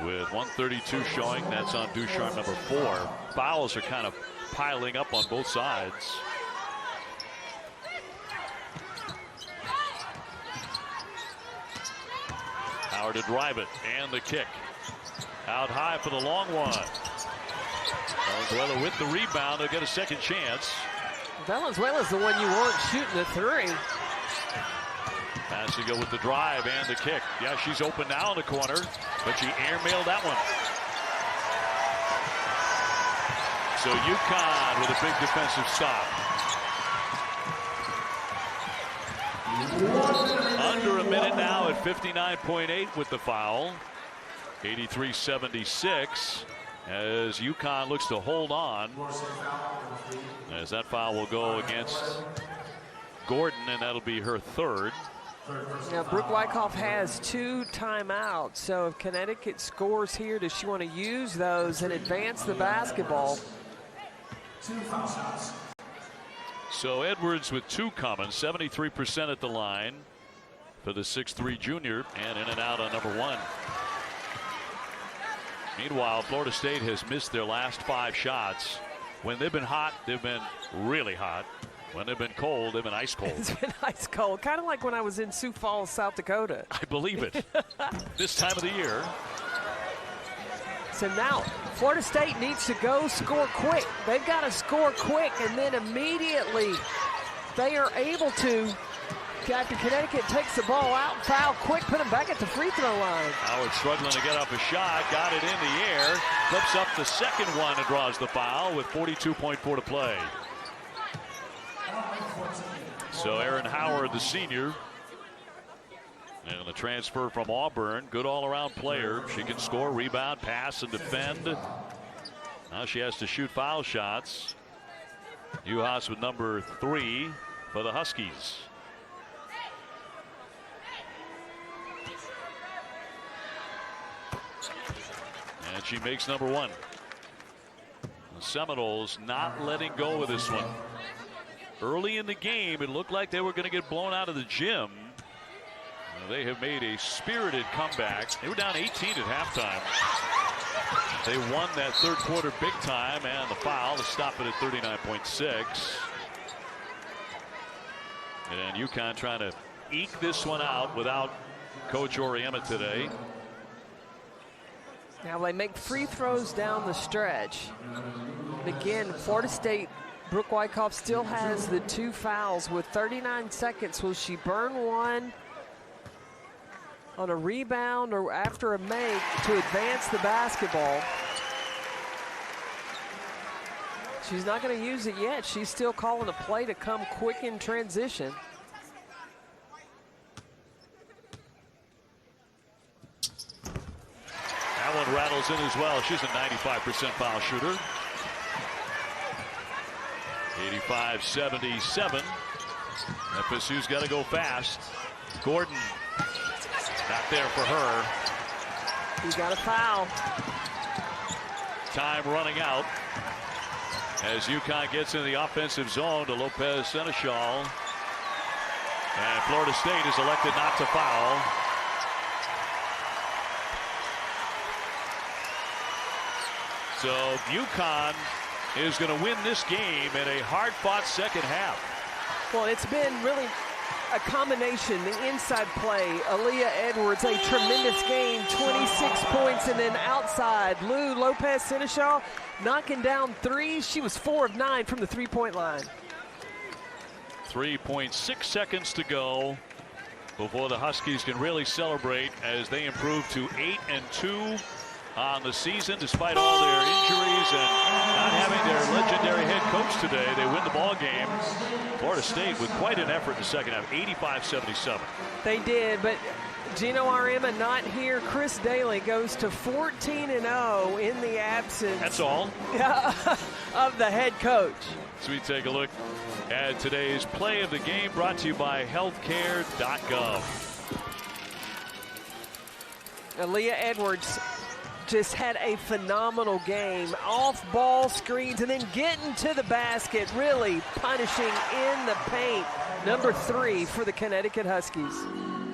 With 1:32 showing, that's on Ducharme number 4. Fouls are kind of piling up on both sides. Howard to drive it, and the kick. Out high for the long one. Valenzuela with the rebound, they'll get a second chance. Valenzuela's the one you want shooting the 3. Massigill with the drive and the kick. Yeah, she's open now in the corner, but she airmailed that one. So UConn with a big defensive stop. Under a minute now at 59.8 with the foul. 83-76 as UConn looks to hold on. As that foul will go against Gordon, and that'll be her third. Now, Brooke Wyckoff has 2 timeouts, so if Connecticut scores here, does she want to use those and advance the basketball? 2 foul shots. So Edwards with 2 coming, 73% at the line for the 6'3" junior, and in and out on number 1. Meanwhile, Florida State has missed their last 5 shots. When they've been hot, they've been really hot. When they've been cold, they've been ice cold. It's been ice cold, kind of like when I was in Sioux Falls, South Dakota. I believe it. This time of the year. So now Florida State needs to go score quick. They've got to score quick, and then immediately they are able to, after Connecticut takes the ball out, foul quick, put them back at the free throw line. Howard struggling to get up a shot, got it in the air, flips up the second one and draws the foul with 42.4 to play. So Aaron Howard, the senior, and the transfer from Auburn, good all-around player. She can score, rebound, pass, and defend. Now she has to shoot foul shots. Uhas with number 3 for the Huskies. And she makes number 1. The Seminoles not letting go of this one. Early in the game, it looked like they were going to get blown out of the gym. They have made a spirited comeback. They were down 18 at halftime. They won that third quarter big time, and the foul to stop it at 39.6. And UConn trying to eke this one out without Coach Oriema today. Now they make free throws down the stretch. Again, Florida State, Brooke Wyckoff still has the 2 fouls with 39 seconds. Will she burn one on a rebound or after a make to advance the basketball? She's not going to use it yet. She's still calling a play to come quick in transition. That one rattles in as well. She's a 95% foul shooter. 85-77. FSU's got to go fast. Gordon, not there for her. He got a foul. Time running out as UConn gets in the offensive zone to Lopez Seneschal. And Florida State is elected not to foul. So UConn is going to win this game in a hard-fought second half. Well, it's been really a combination, the inside play. Aaliyah Edwards, a tremendous game, 26 points, and then outside, Lopez Seneschal knocking down 3s. She was 4 of 9 from the 3-point line. 3.6 seconds to go before the Huskies can really celebrate as they improve to 8-2 on the season, despite all their injuries and not having their legendary head coach today. They win the ball game. Florida State with quite an effort in the second half, 85-77. They did, but Gino Ariema not here. Chris Daly goes to 14-0 in the absence. That's all. Of the head coach. So we take a look at today's play of the game, brought to you by healthcare.gov. Aaliyah Edwards just had a phenomenal game. Off ball screens and then getting to the basket, really punishing in the paint. Number 3 for the Connecticut Huskies.